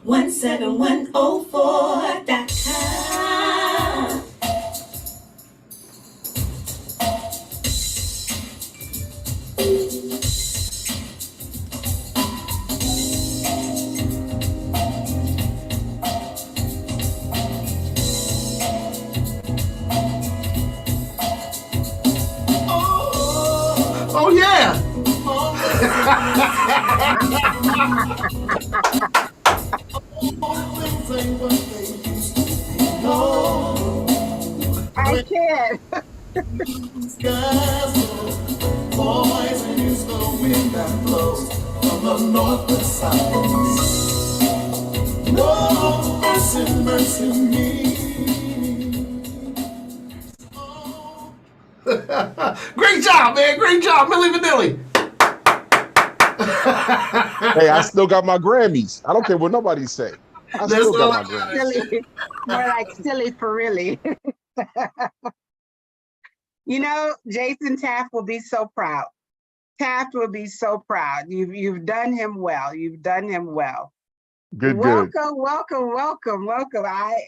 17104.com. Oh yeah. I can't. Poison is the wind that blows from the north and south. No mercy, mercy me. Great job, man. Great job, Millie Vanilli. Hey, I still got my Grammys. I don't care what nobody say. I That's still got all my I got. Grammys. Silly. More like silly for really. You know, Jason Taft will be so proud. Taft will be so proud. You've done him well. You've done him well. Good. Welcome.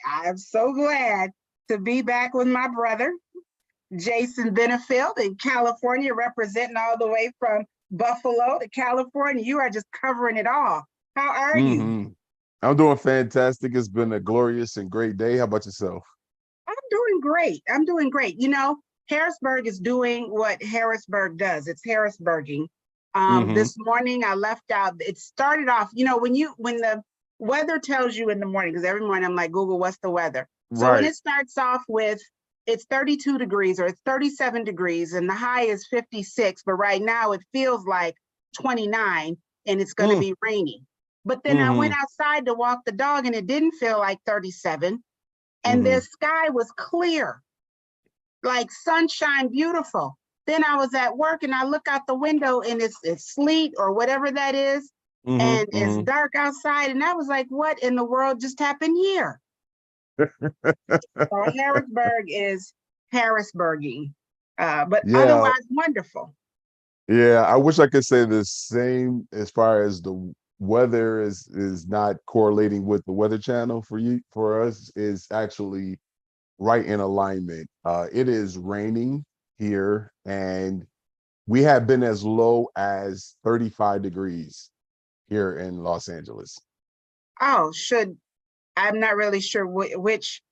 I'm so glad to be back with my brother, Jason Benefield in California, representing all the way from Buffalo to California. You are just covering it all. How are you? I'm doing fantastic. It's been a glorious and great day. How about yourself? I'm doing great. You know, Harrisburg is doing what Harrisburg does. It's Harrisburging. This morning I left out, it started off, you know, when the weather tells you in the morning, because every morning I'm like, Google, what's the weather? So when it starts off with, it's 32 degrees or it's 37 degrees and the high is 56, but right now it feels like 29 and it's going to be rainy. But then I went outside to walk the dog and it didn't feel like 37 and the sky was clear, like sunshine, beautiful. Then I was at work and I look out the window and it's sleet or whatever that is, and it's dark outside. And I was like, what in the world just happened here? So Harrisburg is Harrisburging, but otherwise wonderful. Yeah, I wish I could say the same as far as the weather is not correlating with the Weather Channel for us is actually right in alignment. It is raining here and we have been as low as 35 degrees here in Los Angeles. Oh, I'm not really sure which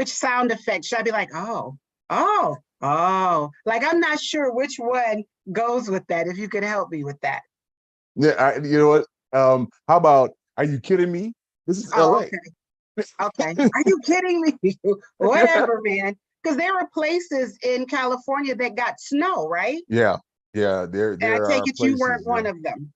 sound effect. Should I be like, oh, like I'm not sure which one goes with that. If you could help me with that. Yeah, you know what? How about, are you kidding me? This is LA. Okay. Are you kidding me? Whatever, man. Because there were places in California that got snow, right? Yeah. There I take it you weren't places, one of them.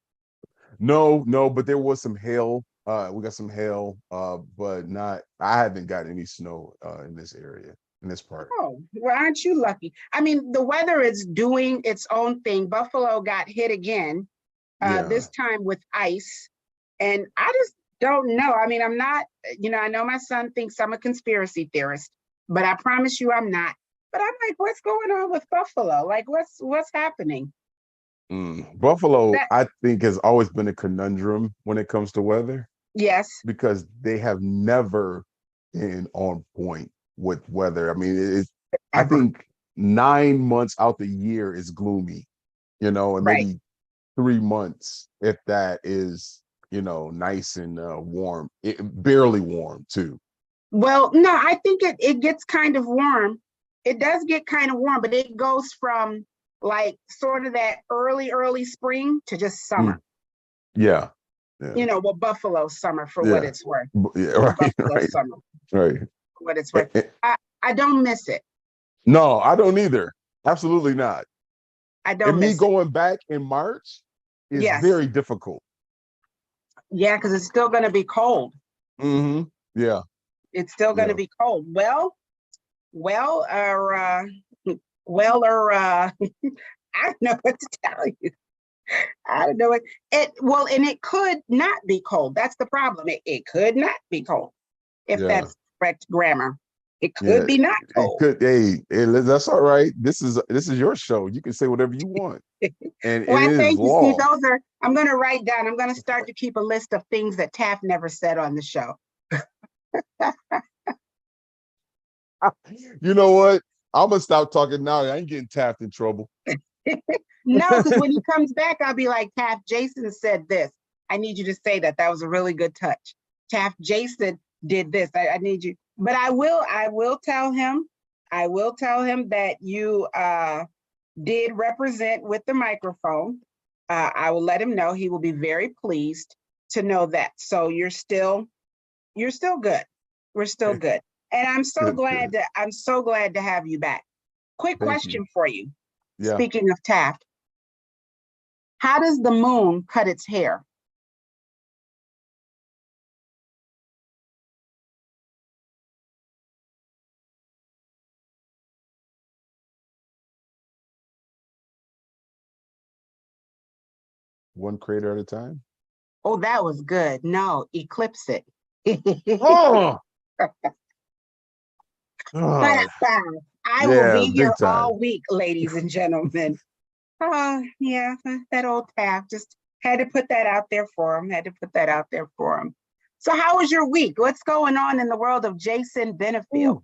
No, but there was some hail. We got some hail, but I haven't got any snow in this area, in this part. Oh, well, aren't you lucky? I mean, the weather is doing its own thing. Buffalo got hit again, this time with ice. And I just don't know. I mean, I'm not, you know, I know my son thinks I'm a conspiracy theorist, but I promise you I'm not. But I'm like, what's going on with Buffalo? Like, what's happening? Buffalo, I think, has always been a conundrum when it comes to weather. Yes. Because they have never been on point with weather. I mean, I think 9 months out the year is gloomy, you know, and maybe 3 months, if that, is, you know, nice and warm, barely warm too. Well, no, I think it gets kind of warm. It does get kind of warm, but it goes from like sort of that early spring to just summer. Yeah. You know, well, Buffalo summer for what it's worth. Yeah, Buffalo summer. Right. For what it's worth. I don't miss it. No, I don't either. Absolutely not. I don't and miss me going back in March is very difficult. Yeah, because it's still going to be cold. Yeah. It's still going to be cold. Well, I don't know what to tell you. I don't know and it could not be cold. That's the problem. It could not be cold if that's correct grammar. It Yeah, could be not it cold. could. Hey, that's all right. This is your show. You can say whatever you want, and Well, it I is thank you, Steve. law. I'm going to write down, I'm going to start to keep a list of things that Taft never said on the show. You know what? I'm gonna stop talking now. I ain't getting tapped in trouble. No, because when he comes back, I'll be like, Taft, Jason said this. I need you to say that. That was a really good touch. Taft, Jason did this. I need you. But I will tell him, that you did represent with the microphone. I will let him know. He will be very pleased to know that. So you're still good. We're still good. And Good, good. I'm so glad to have you back. Quick Thank you. question for you. Yeah. Speaking of Taft, how does the moon cut its hair? One crater at a time. Oh, that was good. No, eclipse it. Oh, oh, I will yeah, be here big time. all week, ladies and gentlemen. Oh, yeah, that old Taft. Just had to put that out there for him. So how was your week? What's going on in the world of Jason Benefield? Ooh.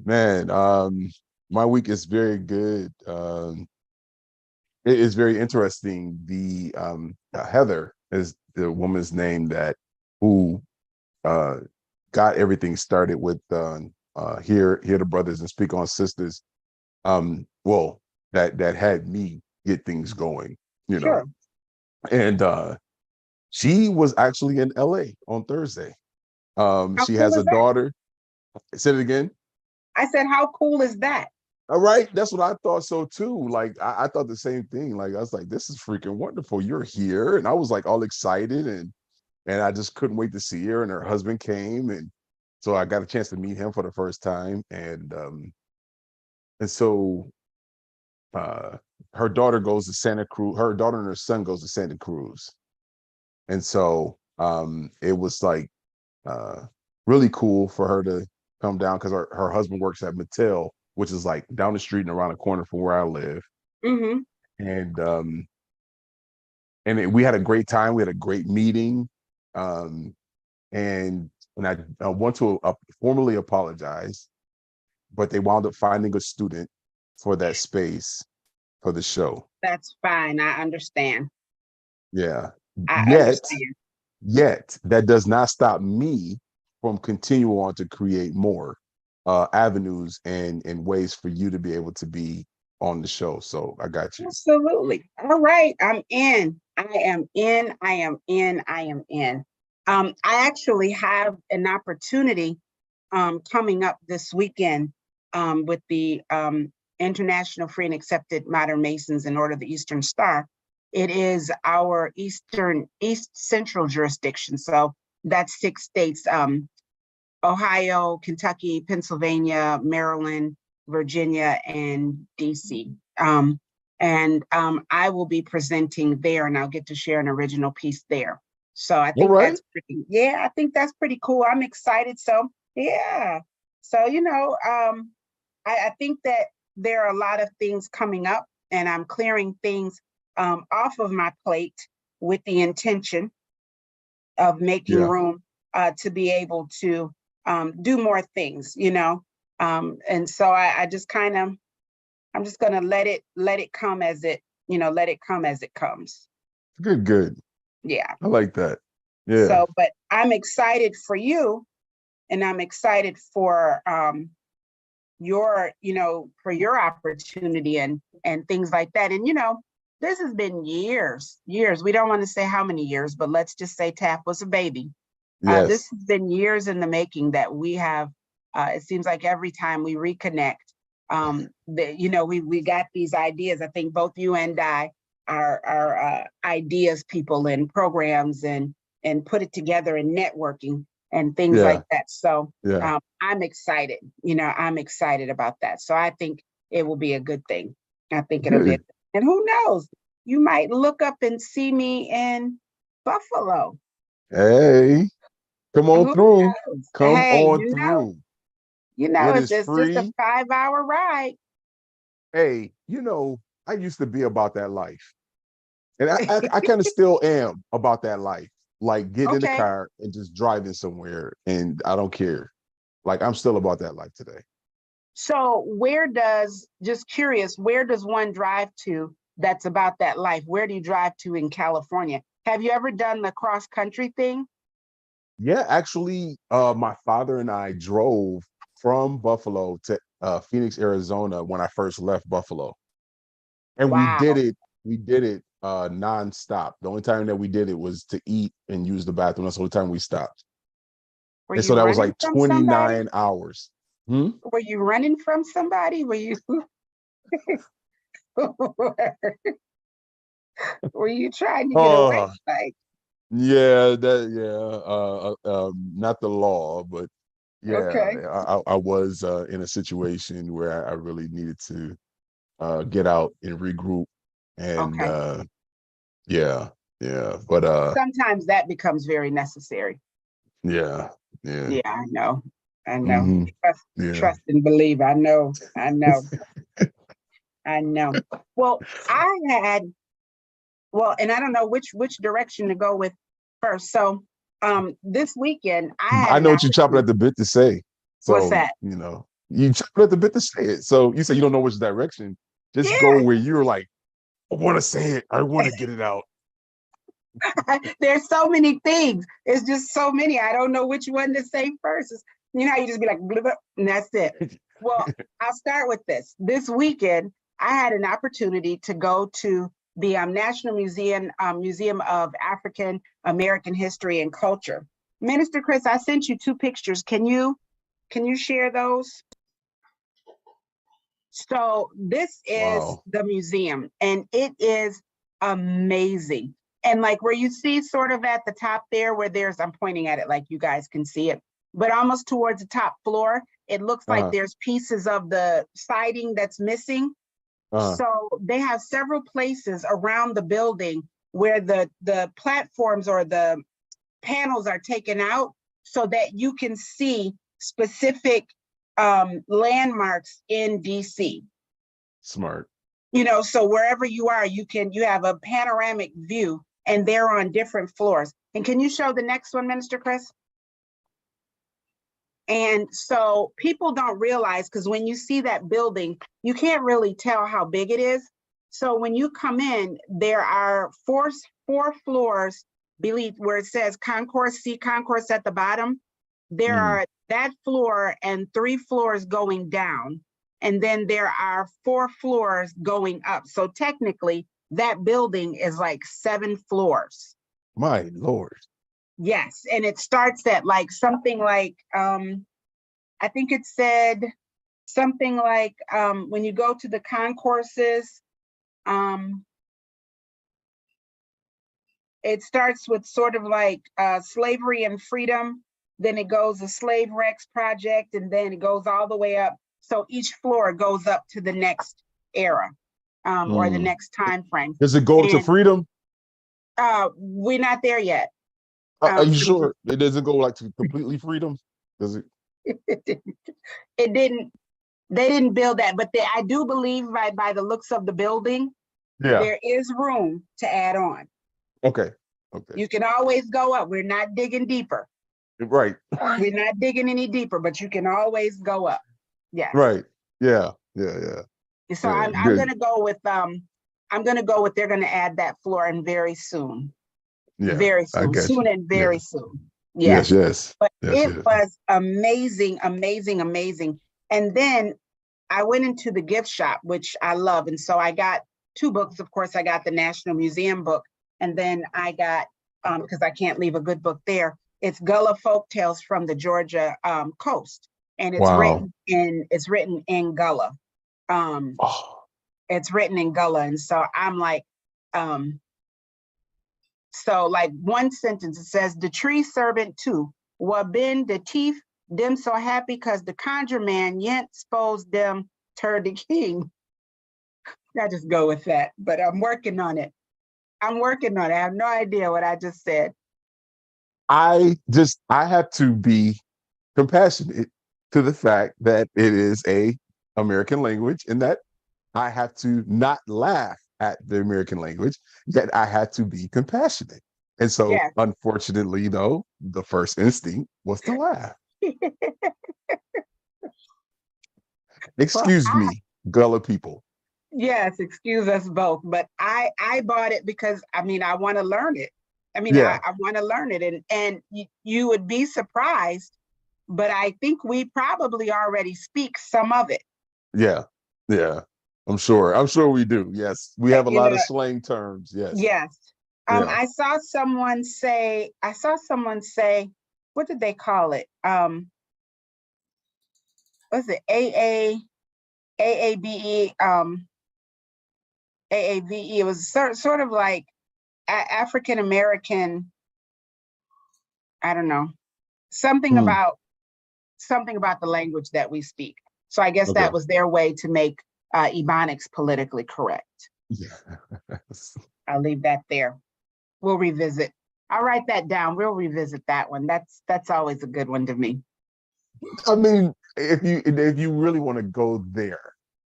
Man, my week is very good. It is very interesting. The Heather is the woman's name that who uh got everything started with Hear the Brothers and Speak on Sisters. Well, that had me get things going, you know. Sure. And she was actually in LA on Thursday. How She cool has a is that? daughter. Say it again. I said, how cool is that? All right, that's what I thought so too. Like I thought the same thing. Like I was like, this is freaking wonderful. You're here, and I was like all excited, and I just couldn't wait to see her. And her husband came, and so I got a chance to meet him for the first time. And so uh, her daughter goes to Santa Cruz. Her daughter and her son goes to Santa Cruz, and so it was like uh, really cool for her to come down because her husband works at Mattel, which is like down the street and around the corner from where I live. Mm-hmm. And we had a great time. We had a great meeting, um, and I want to formally apologize, but they wound up finding a student for that space for the show. That's fine. I understand. Yeah. I Yet, understand. yet that does not stop me from continuing on to create more avenues and ways for you to be able to be on the show. So I got you. Absolutely. All right. I'm in. I am in. I am in. I am in. I actually have an opportunity coming up this weekend with the International Free and Accepted Modern Masons in Order of the Eastern Star. It is our East Central jurisdiction. So that's 6 states, Ohio, Kentucky, Pennsylvania, Maryland, Virginia, and DC. And I will be presenting there, and I'll get to share an original piece there. So I All think right. that's yeah, I think that's pretty cool. I'm excited. So yeah. So, I think that there are a lot of things coming up, and I'm clearing things off of my plate with the intention of making Yeah. room to be able to do more things. And so I just kind of, I'm just going to let it come as let it come as it comes. Good, good. Yeah. I like that. Yeah. So, but I'm excited for you, and I'm excited for for your opportunity and things like that. And this has been years. We don't want to say how many years, but let's just say Taft was a baby. This Yes. has been years in the making that we have. It seems like every time we reconnect, we got these ideas. I think both you and I are ideas people and programs and put it together in networking and things Yeah. like that. So Yeah. I'm excited. I'm excited about that. So I think it will be a good thing. I think it'll be, Good. and who knows, you might look up and see me in Buffalo. Hey, come on Who through. knows? Come Hey, on through. You know, It it's is just a free. 5-hour ride. Hey, I used to be about that life. And I kind of still am about that life. Like getting in the Okay. car and just driving somewhere and I don't care. Like I'm still about that life today. So just curious, where does one drive to that's about that life? Where do you drive to in California? Have you ever done the cross country thing? Yeah, actually, my father and I drove from Buffalo to Phoenix, Arizona when I first left Buffalo. And Wow. we did it nonstop. The only time that we did it was to eat and use the bathroom. That's the only time we stopped. Were And so you that was running like from somebody? 29 hours. Hmm? Were you running from somebody? Were you were you trying to get away? Oh, Like, yeah, not the law, but yeah, okay, I was in a situation where I really needed to get out and regroup. And okay. yeah, yeah. But Sometimes that becomes very necessary. yeah, yeah. Yeah, I know. I know. Hmm. Trust, Yeah. trust and believe. I know. I know. I know. Well, I had and I don't know which direction to go with first. So this weekend I had I an know what you're chopping at opportunity. the bit to say. What's So, that? you chopping at the bit to say it. So you say you don't know which direction. Just go Yeah, where you're like, I want to say it. I want to get it out. there's so many things. It's just so many. I don't know which one to say first. You know, how you just be like, blah, blah, and that's it. Well, I'll start with this. This weekend, I had an opportunity to go to the National Museum of African American History and Culture. Minister Chris, I sent you two pictures. Can you share those? So this is Wow. the museum, and it is amazing. And like where you see sort of at the top there, I'm pointing at it like you guys can see it, but almost towards the top floor, it looks like Uh-huh. there's pieces of the siding that's missing. Uh-huh. So they have several places around the building where the platforms or the panels are taken out so that you can see specific landmarks in DC. Smart. So wherever you are, you have a panoramic view and they're on different floors. And can you show the next one, Minister Chris? And so people don't realize, because when you see that building, you can't really tell how big it is. So when you come in, there are four floors beneath where it says concourse, C concourse at the bottom. There Mm. are that floor and 3 floors going down. And then there are 4 floors going up. So technically, that building is like 7 floors. My Lord. Yes, and it starts at like something like I think it said something like when you go to the concourses, um it starts with sort of like slavery and freedom, then it goes the slave Rex project, and then it goes all the way up. So each floor goes up to the next era, or the Mm. next time frame. Does it go to And freedom? we're not there yet. Are you So sure it doesn't go like to completely freedom? Does it? it didn't. They didn't build that, but I do believe by the looks of the building, Yeah. there is room to add on. Okay. Okay. You can always go up. We're not digging deeper. Right. We're not digging any deeper, but you can always go up. Yes. Right. Yeah. Yeah. Yeah. So Yeah. I'm Good. gonna go with they're gonna add that floor in very soon. Yeah. Very I soon. got Soon you. and Yeah. very soon. Yes. Yes. Yes. But Yes. it Yes. was amazing, amazing, amazing. And then I went into the gift shop, which I love. And so I got 2 books. Of course, I got the National Museum book. And then I got, because I can't leave a good book there, it's Gullah Folk Tales from the Georgia coast. And Wow. it's written in Gullah. Um, Oh, it's written in Gullah. And so I'm like, like one sentence, it says, the tree servant too, Wabin the teeth, them so happy because the conjure man yet exposed them to the king. I just go with that, but I'm working on it. I'm working on it. I have no idea what I just said. I have to be compassionate to the fact that it is a American language and that I have to not laugh at the American language, yet I had to be compassionate. And so, Yes. unfortunately, the first instinct was to laugh. Well, Excuse me, gullah people. yes, excuse us both, but I bought it because I mean I want to learn it. I mean Yeah, I want to learn it, and you would be surprised, but I think we probably already speak some of it. yeah, yeah. I'm sure. I'm sure we do. Yes, we have a You lot know, of slang terms. Yes. yes. Yeah. I saw someone say, what did they call it? Was it AABE, AAVE? It was sort of like African American, I don't know, something Hmm. about something about the language that we speak. So I guess that Okay. was their way to make Ebonics politically correct. Yeah. I'll leave that there. We'll revisit. I'll write that down. We'll revisit that one. That's always a good one to me. I mean, if you really want to go there,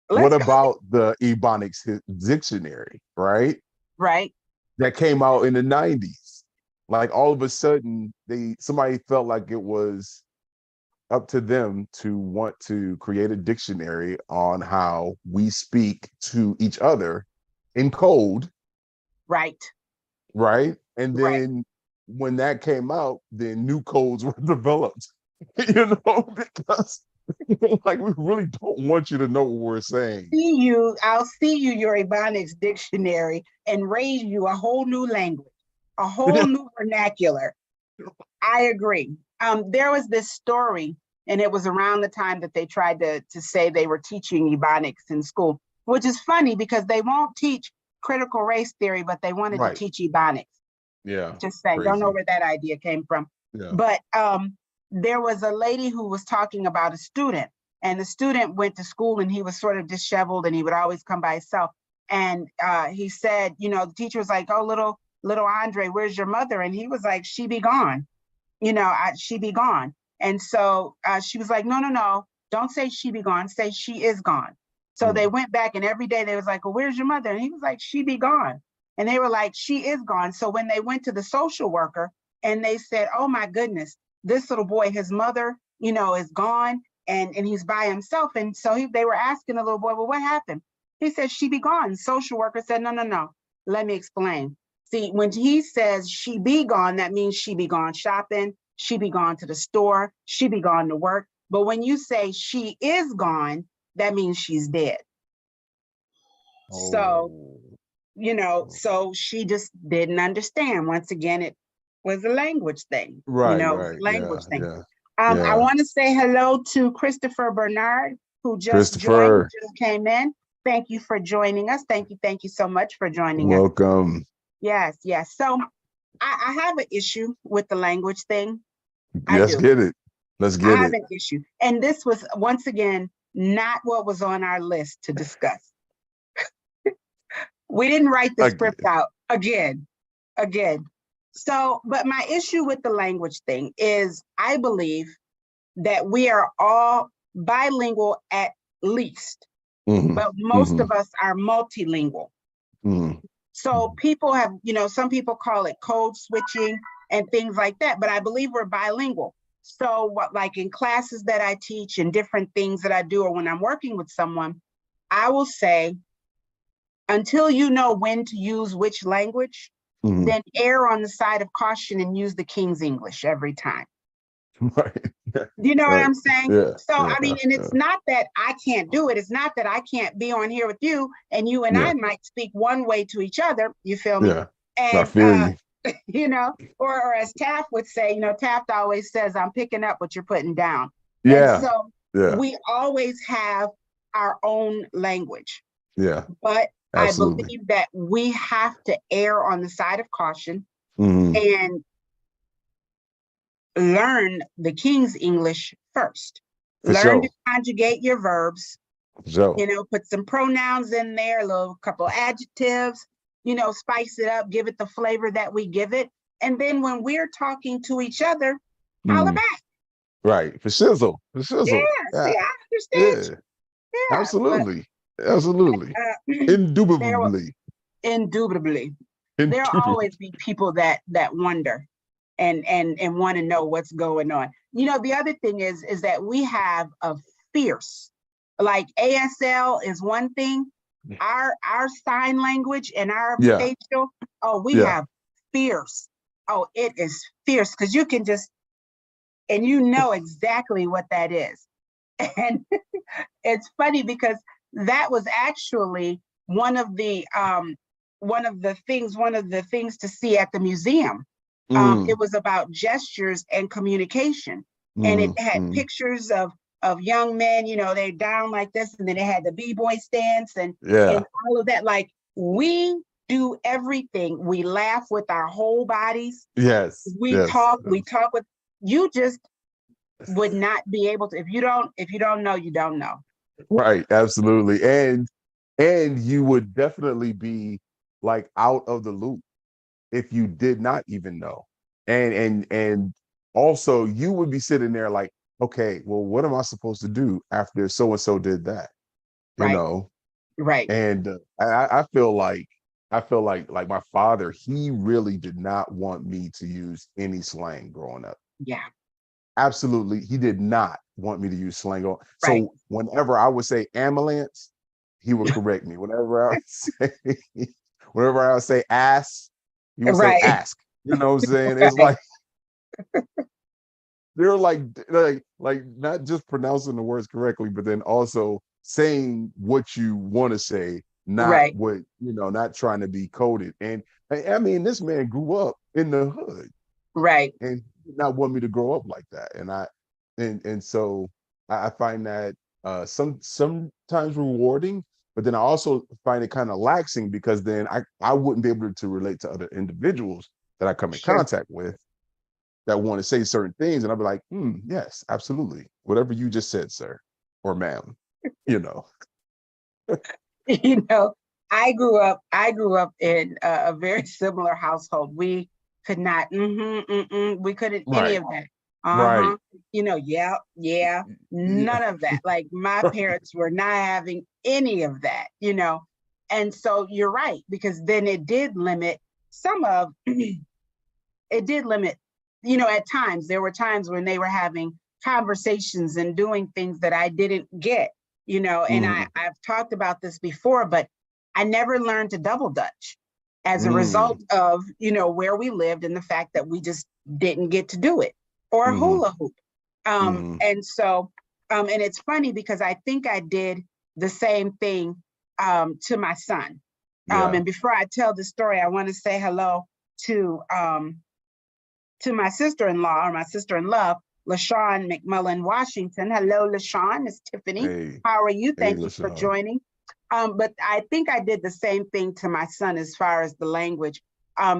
what Let's go. about the Ebonics dictionary, right? Right. That came out in the 90s. Like all of a sudden, somebody felt like it was up to them to want to create a dictionary on how we speak to each other in code, Right. right? And Right. then when that came out, then new codes were developed, because like we really don't want you to know what we're saying. I'll see you your Ebonics dictionary and raise you a whole new language, a whole Yeah. new vernacular. I agree. There was this story, and it was around the time that they tried to say they were teaching Ebonics in school, which is funny because they won't teach critical race theory, but they wanted to Right. teach Ebonics. Yeah. Just saying, don't know Crazy. where that idea came from. Yeah. But there was a lady who was talking about a student, and the student went to school and he was sort of disheveled and he would always come by himself. And he said, the teacher was like, "Oh, little Andre, where's your mother?" And he was like, "She be gone. She be gone." And so she was like, "No, no, no, don't say she be gone. Say she is gone." So they Mm. went back and every day they was like, "Well, where's your mother?" And he was like, "She be gone." And they were like, "She is gone." So when they went to the social worker and they said, "Oh my goodness, this little boy, his mother, is gone and he's by himself." And so they were asking the little boy, "Well, what happened?" He said, "She be gone." Social worker said, "No, no, no. Let me explain. See, when he says she be gone, that means she be gone shopping, she be gone to the store, she be gone to work. But when you say she is gone, that means she's dead." So, Oh. so she just didn't understand. Once again, it was a language thing, Right, it was right. a Yeah, language thing. yeah, I yeah. want to say hello to Christopher Bernard, who just joined, who Christopher, just came in. Thank you for joining us. Thank you so much for joining us. welcome. Yes, yes. So I have an issue with the language thing. I Let's do. get it. Let's I get have it. an issue. And this was, once again, not what was on our list to discuss. We didn't write the script Again. out again. So, but my issue with the language thing is I believe that we are all bilingual at least, Hmm. but most Hmm. of us are multilingual. Hmm. So people have, some people call it code switching and things like that, but I believe we're bilingual. So like in classes that I teach and different things that I do, or when I'm working with someone, I will say, until you know when to use which language, Hmm. then err on the side of caution and use the King's English every time. Right. You know what Right. I'm saying? Yeah. So, I Yeah. mean, and Yeah. it's not that I can't do it. It's not that I can't be on here with you and you and Yeah. I might speak one way to each other. You feel me? Yeah. I And, feel you. or as Taft would say, Taft always says, "I'm picking up what you're putting down." And Yeah. so Yeah. we always have our own language. Yeah. But I Absolutely. believe that we have to err on the side of caution Hmm. and learn the King's English first. For Learn to sure. conjugate your verbs, For sure. put some pronouns in there, a little couple adjectives, spice it up, give it the flavor that we give it. And then when we're talking to each other, holla Mm. back. Right. For Yeah, shizzle. see, Yeah. I understand. Yeah. Yeah, but Absolutely. Absolutely. there will Indubitably. indubitably there'll Indubitably. always be people that wonder and want to know what's going on. You know, the other thing is that we have a fierce, like ASL is one thing, our sign language and our Yeah. facial, oh, we Yeah. have fierce. Oh, it is fierce because you can just, and you know exactly what that is. And it's funny because that was actually one of the things to see at the museum. Mm, It was about gestures and communication, and it mm, had mm. pictures of young men. You know, they're down like this, and then it had the b-boy stance and Yeah. all of that. Like we do everything. We laugh with our whole bodies. Yes. We Yes. talk. We Yes. talk with you. Just would not be able to if you don't know, you don't know. Right. Absolutely. And you would definitely be like out of the loop if you did not even know. And also you would be sitting there like, okay, well, what am I supposed to do after so and so did that? You Right, know? right. And I feel like like my father, he really did not want me to use any slang growing up. Yeah, Absolutely, he did not want me to use slang. right, So whenever I would say ambulance, he would correct me. Whenever I would say, whenever I would say ass, he would say right, ask. You know what I'm saying? It's right, like they're like not just pronouncing the words correctly, but then also saying what you want to say, not right, what not trying to be coded. And I mean, this man grew up in the hood right. and he did not want me to grow up like that. And so I find that sometimes rewarding, but then I also find it kind of laxing because then I wouldn't be able to relate to other individuals that I come in Sure. contact with that want to say certain things, and I'll be like, yes, absolutely, whatever you just said, sir or ma'am. You know. You know, I grew up in a very similar household. We could not, we couldn't any Right. of that. Right. Uh-huh. You know, yeah, yeah, Yeah. none of that. Like my parents were not having any of that, you know. And so you're right, because then it did limit some of it did limit, you know, at times there were times when they were having conversations and doing things that I didn't get, you know, and Mhm. I've talked about this before, but I never learned to double dutch as a Mm. result of, you know, where we lived and the fact that we just didn't get to do it or Mhm. hula hoop. Mhm. And so, and it's funny because I think I did the same thing to my son. Yeah. And before I tell the story, I want to say hello to my sister-in-law or my sister-in-law, LaShawn McMullen Washington. Hello, LaShawn. It's Tiffany. Hey. How are you? Hey, Thank you for LaShawn. joining. But I think I did the same thing to my son as far as the language,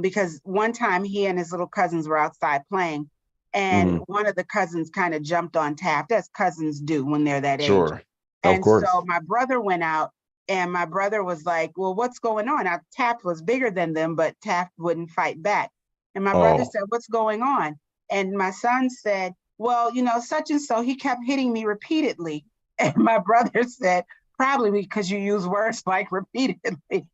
because one time he and his little cousins were outside playing, and Mhm. one of the cousins kind of jumped on TAFT, as cousins do when they're that age. Sure. Of And course. so my brother went out, and my brother was like, "Well, what's going on?" Now, TAFT was bigger than them, but TAFT wouldn't fight back. And my brother Oh. said, "What's going on?" And my son said, "Well, you know, such and so, he kept hitting me repeatedly." And my brother said, "Probably because you use words like repeatedly."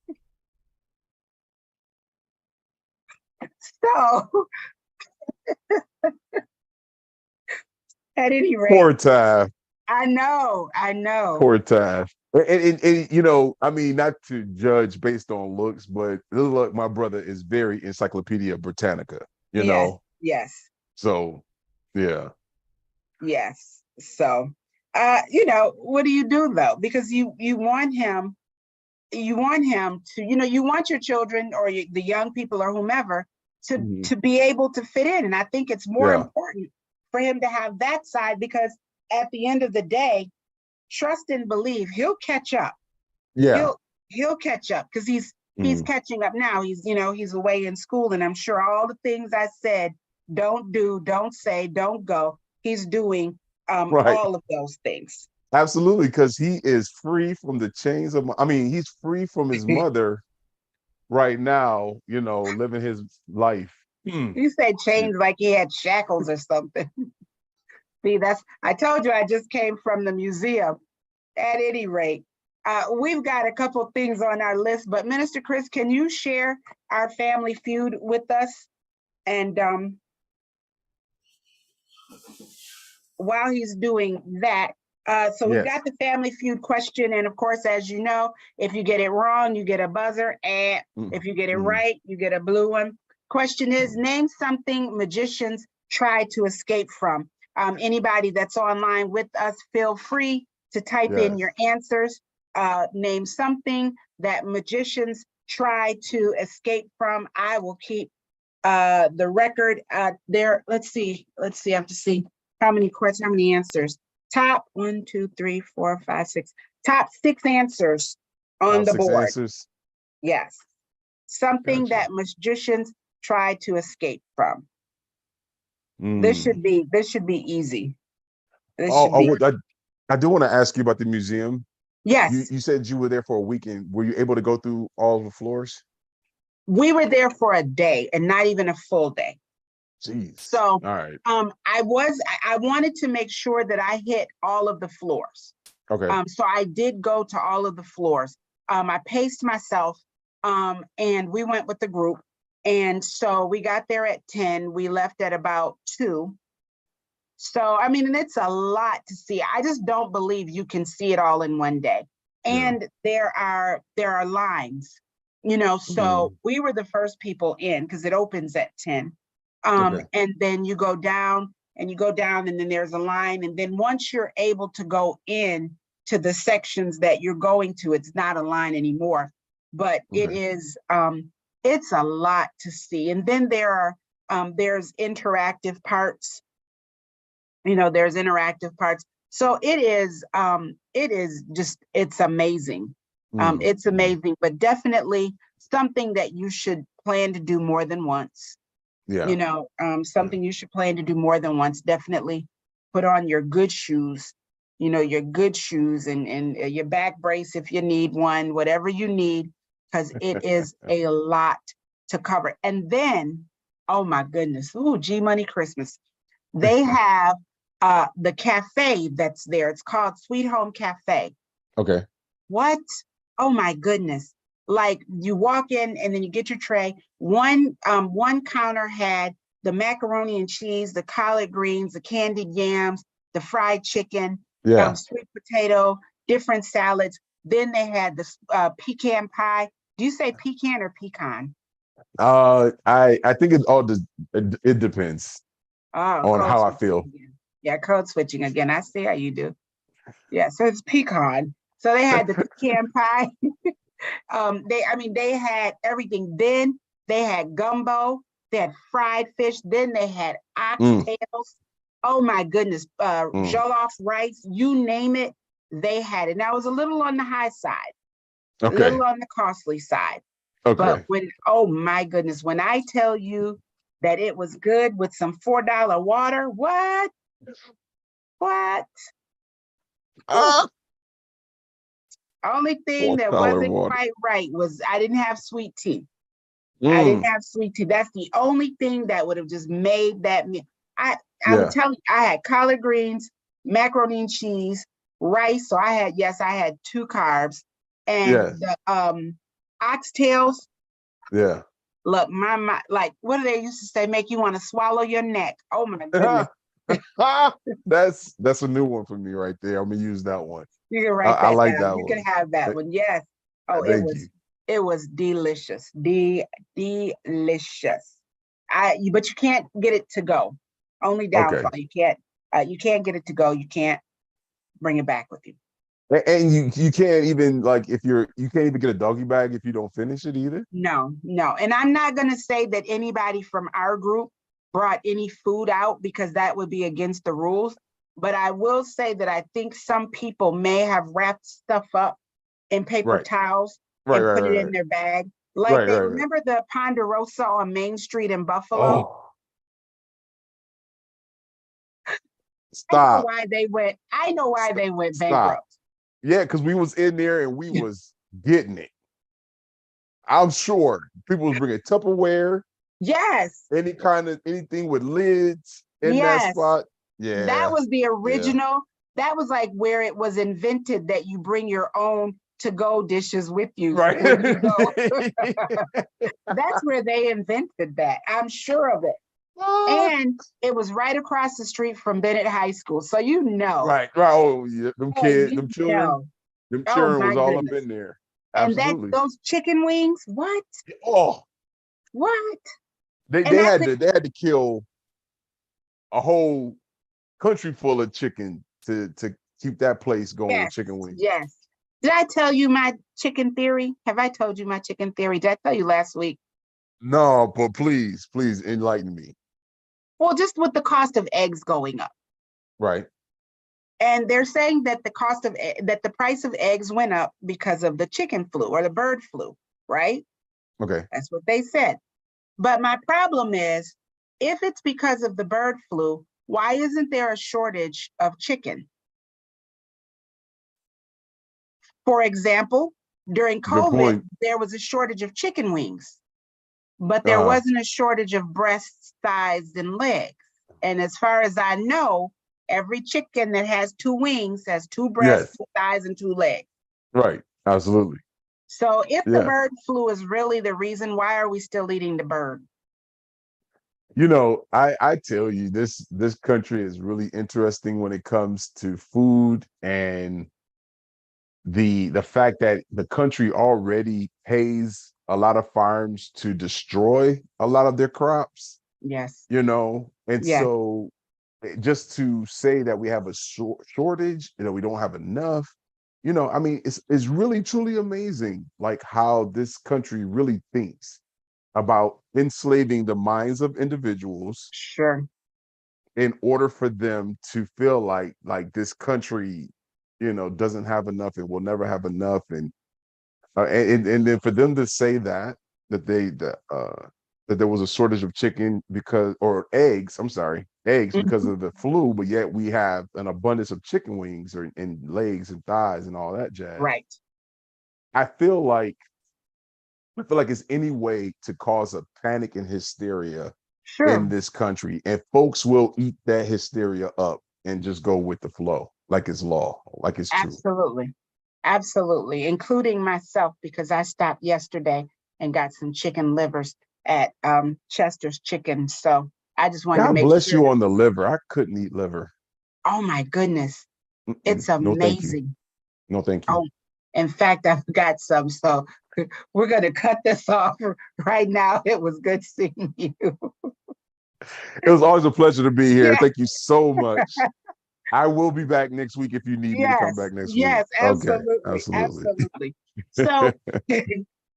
So at any rate, Poor Ty. I know. Poor Ty. And, I mean, not to judge based on looks, but look, my brother is very Encyclopedia Britannica, you Yes, know? yes, So, yeah. yes. So, you know, what do you do though? Because you want him to, you know, you want your children or the young people or whomever Mhm. to be able to fit in. And I think it's more Yeah. important for him to have that side because at the end of the day, trust and believe he'll catch up. Yeah. He'll catch up because he's Mhm. catching up now. He's, you know, he's away in school, and I'm sure all the things I said, don't do, don't say, don't go, he's doing Right. all of those things. Absolutely, because he is free from the chains of, I mean, he's free from his mother right now, living his life. Hmm. You said Yeah. chains like he had shackles or something. See, I told you I just came from the museum. At any rate, we've got a couple things on our list, but Minister Chris, can you share our family feud with us? And while he's doing that, so we've got the family feud question. And of course, as you know, if you get it wrong, you get a buzzer. And if you get it right, you get a blue one. Question is, name something magicians try to escape from. Anybody that's online with us, feel free to type in your answers. Name something that magicians try to escape from. I will keep the record there. Let's see. I have to see how many questions, how many answers. Top 1, 2, 3, 4, 5, 6. Top 6 answers on the board. Answers. Yes. Something that magicians try to escape from. This should be easy. I do want to ask you about the museum. Yes. You said you were there for a weekend. Were you able to go through all the floors? We were there for a day and not even a full day. Jeez. So all right. I wanted to make sure that I hit all of the floors. Okay. So I did go to all of the floors. I paced myself and we went with the group. And so we got there at 10, we left at about 2. So, I mean, and it's a lot to see. I just don't believe you can see it all in one day. And there are lines, you know, so we were the first people in because it opens at 10. And then you go down and then there's a line. And then once you're able to go in to the sections that you're going to, it's not a line anymore, but it is, it's a lot to see. And then there's interactive parts, you know, there's interactive parts. So it is just, it's amazing. It's amazing, but definitely something that you should plan to do more than once. Yeah. You know, something you should plan to do more than once. Definitely put on your good shoes, you know, your good shoes and your back brace if you need one, whatever you need, because it is a lot to cover. And then, oh my goodness, ooh, G Money Christmas. They have the cafe that's there. It's called Sweet Home Cafe. Okay. What? Oh my goodness. Like you walk in and then you get your tray. One counter had the macaroni and cheese, the collard greens, the candied yams, the fried chicken, sweet potato, different salads. Then they had the pecan pie. Do you say pecan or pecan? I think it depends on how I feel. Again. Yeah, code switching again. I see how you do. Yeah, so it's pecan. So they had the pecan pie. They had everything. Then they had gumbo, they had fried fish, then they had oxtails. Oh my goodness, jollof rice, you name it, they had it. Now it was a little on the high side, a little on the costly side. But oh my goodness, when I tell you that it was good with some $4 water, what? Only thing that wasn't quite right was I didn't have sweet tea. I didn't have sweet tea. That's the only thing that would have just made that meal. I'm telling you, I had collard greens, macaroni and cheese, rice. So I had 2 carbs and the oxtails. Yeah. Look, my like, what do they used to say? Make you want to swallow your neck. Oh my goodness. That's a new one for me right there. I'm gonna use that one. You can write that I like down. that You one. can have that one. Yes. Oh, it was delicious. Delicious. But you can't get it to go. Only downfall. You can't get it to go. You can't bring it back with you. And you can't even you can't even get a doggy bag if you don't finish it either. No. And I'm not gonna say that anybody from our group brought any food out because that would be against the rules. But I will say that I think some people may have wrapped stuff up in paper towels and put it in their bag. Like remember the Ponderosa on Main Street in Buffalo? Oh. Stop. I know why they went bankrupt. Yeah, because we was in there and we was getting it. I'm sure people was bringing Tupperware. Yes. Anything with lids in that spot. That Yeah. was the Yeah. original. That was like where it was invented that you bring your own to-go dishes with you Right. when you go. That's where they invented that. I'm sure of it. Ah, And it was right across the street from Bennett High School. So you know, right. Right. Oh, yeah. Them oh, kids, you them children, know. them Oh children my was all up goodness. in there. And that Absolutely. those chicken wings, what? Oh, What? they And they I had could, to they had to kill a whole country full of chicken to keep that place going with yes, chicken wings. yes. Did I tell you my chicken theory? Have I told you my chicken theory? Did I tell you last week? No, but please enlighten me. Well, just with the cost of eggs going up. Right. And they're saying that that the price of eggs went up because of the chicken flu or the bird flu, right? Okay. That's what they said. But my problem is, if it's because of the bird flu, why isn't there a shortage of chicken? For example, during Good COVID, point. there was a shortage of chicken wings, but there Uh-huh. wasn't a shortage of breasts, thighs, and legs. And as far as I know, every chicken that has two wings has two breasts, Yes. two thighs, and two legs. Right. Absolutely. So if the Yeah. bird flu is really the reason, why are we still eating the bird? I tell you, this country is really interesting when it comes to food and the fact that the country already pays a lot of farms to destroy a lot of their crops, Yes, and yes, so just to say that we have a shortage, we don't have enough, I mean, it's really truly amazing, like how this country really thinks about enslaving the minds of individuals sure. in order for them to feel like this country, doesn't have enough and will never have enough, and then for them to say that there was a shortage of chicken because or eggs, I'm sorry, eggs because Mhm. of the flu, but yet we have an abundance of chicken wings and legs and thighs and all that jazz. Right. I feel like I feel like it's any way to cause a panic and hysteria in Sure. this country, and folks will eat that hysteria up and just go with the flow, like it's law, like it's true. Absolutely. Absolutely. Including myself, because I stopped yesterday and got some chicken livers at Chester's Chicken. So I just wanted to God make bless sure you that, on the liver. I couldn't eat liver. oh my goodness, Mm-mm. it's No, thank you. amazing. No, thank you. Oh, in fact, I've got some. So we're going to cut this off right now. It was good seeing you. It was always a pleasure to be here. Yeah. Thank you so much. I will be back next week if you need me to come Yes. back next week. Yes. Okay, Absolutely. absolutely. Absolutely. So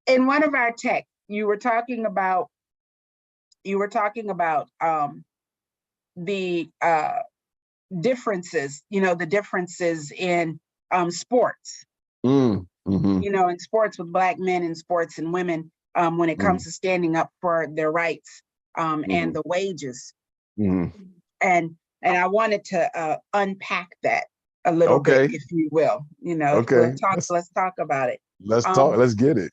in one of our texts, you were talking about the differences, the differences in sports, in sports with Black men and sports and women, when it comes Mm, to standing up for their rights, and mhm, the wages. mhm. And I wanted to unpack that a little bit, Okay, if you will. okay. Let's talk about it. Let's talk. Um, Let's get it.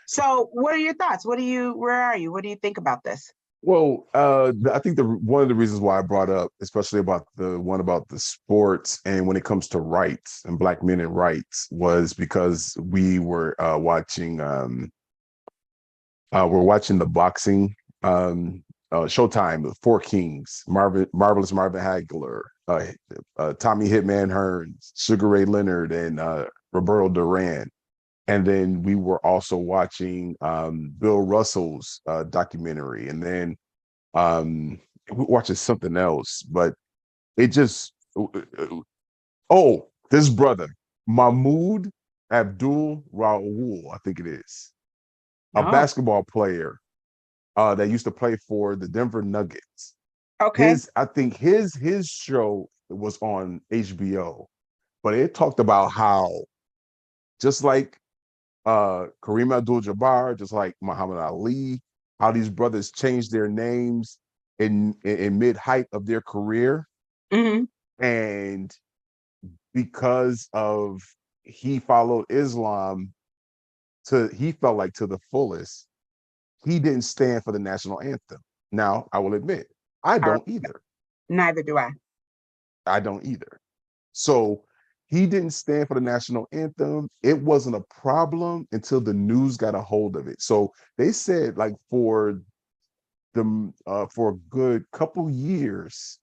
so what are your thoughts? Where are you? What do you think about this? Well, I think one of the reasons why I brought up, especially about the one about the sports and when it comes to rights and Black men and rights, was because we were watching we're watching the boxing Showtime, Four Kings, Marvelous Marvin Hagler, Tommy Hitman Hearns, Sugar Ray Leonard, and Roberto Duran. And then we were also watching Bill Russell's documentary, and then we were watching something else, but it just oh, this brother, Mahmoud Abdul Raoul, I think it is, a Oh, basketball player that used to play for the Denver Nuggets. okay. I think his show was on HBO, but it talked about how just like Kareem Abdul-Jabbar, just like Muhammad Ali, how these brothers changed their names in mid height of their career, Hmm. and because of he followed Islam he felt like to the fullest, he didn't stand for the national anthem. Now, I will admit, I Or don't either. neither do I. I don't either. So he didn't stand for the national anthem. It wasn't a problem until the news got a hold of it. So they said, like, for a good couple years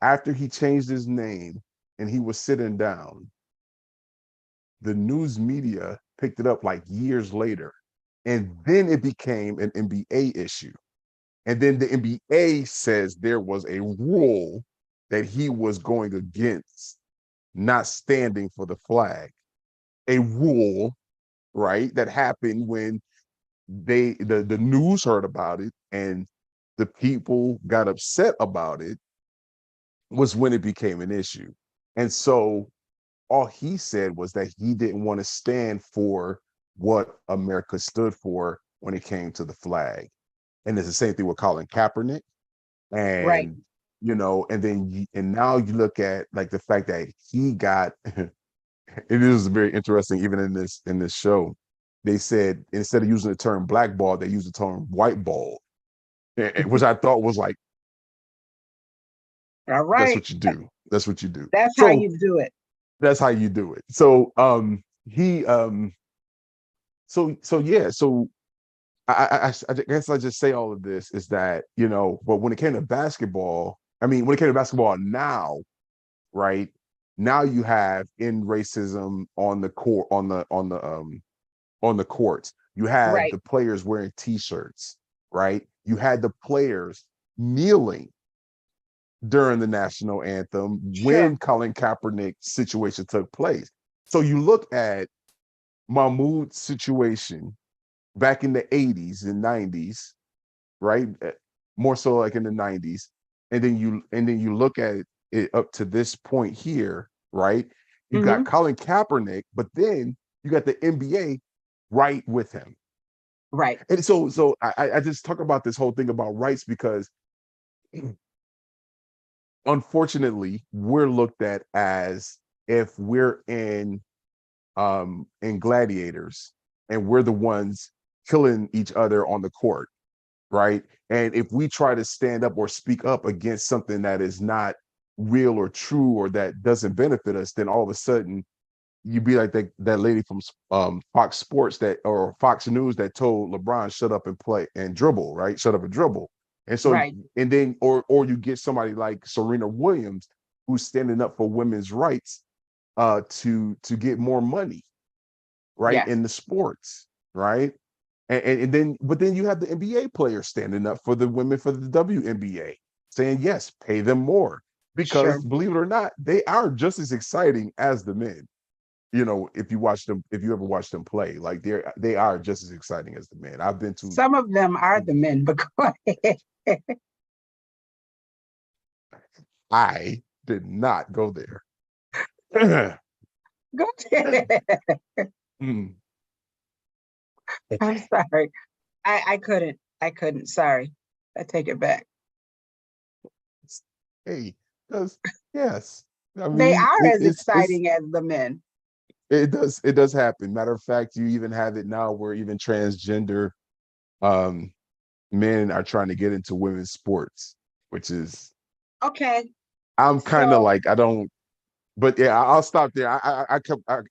after he changed his name and he was sitting down, the news media picked it up like years later. And then it became an NBA issue. And then the NBA says there was a rule that he was going against, not standing for the flag. A rule, right, that happened when the news heard about it and the people got upset about it, was when it became an issue. And so all he said was that he didn't want to stand for what America stood for when it came to the flag. And it's the same thing with Colin Kaepernick. Right. And and now you look at, like, the fact that he got it is very interesting. Even in this show, they said instead of using the term blackball, they used the term whiteball, which I thought was like, All that's right. what you do. That's what you do. That's how So you do it. that's how you do it. So he so yeah, so I guess I just say all of this is that, but when it came to basketball, I mean, when it came to basketball now, right? Now you have in racism on the court, on the courts. You had Right. the players wearing t-shirts, right? You had the players kneeling during the national anthem Sure. when Colin Kaepernick's situation took place. So you look at Mahmoud's situation back in the 80s and 90s, right? More so like in the 90s. And then you look at it up to this point here, right? You got Hmm. Colin Kaepernick, but then you got the NBA right with him. Right. And so I just talk about this whole thing about rights because unfortunately we're looked at as if we're in gladiators and we're the ones killing each other on the court, right? And if we try to stand up or speak up against something that is not real or true or that doesn't benefit us, then all of a sudden you be like that lady from Fox Sports or Fox News that told LeBron shut up and play and dribble, right? Shut up and dribble. And so Right. and then or you get somebody like Serena Williams who's standing up for women's rights to get more money, right, Yes. in the sports, right? And then but then you have the NBA players standing up for the women for the WNBA, saying yes, pay them more. Sure. Because believe it or not, they are just as exciting as the men. If you watch them, if you ever watch them play, like they are just as exciting as the men. I've been to Some of them are the men, but go ahead. I did not go there. Go ahead. Mm. I'm sorry. I couldn't. I couldn't. Sorry. I take it back. Hey, does yes. I They mean, are it, as it's exciting as the men. it does happen. Matter of fact, you even have it now where even transgender um men are trying to get into women's sports, which is Okay. I'm kind of So like I don't. But yeah, I'll stop there.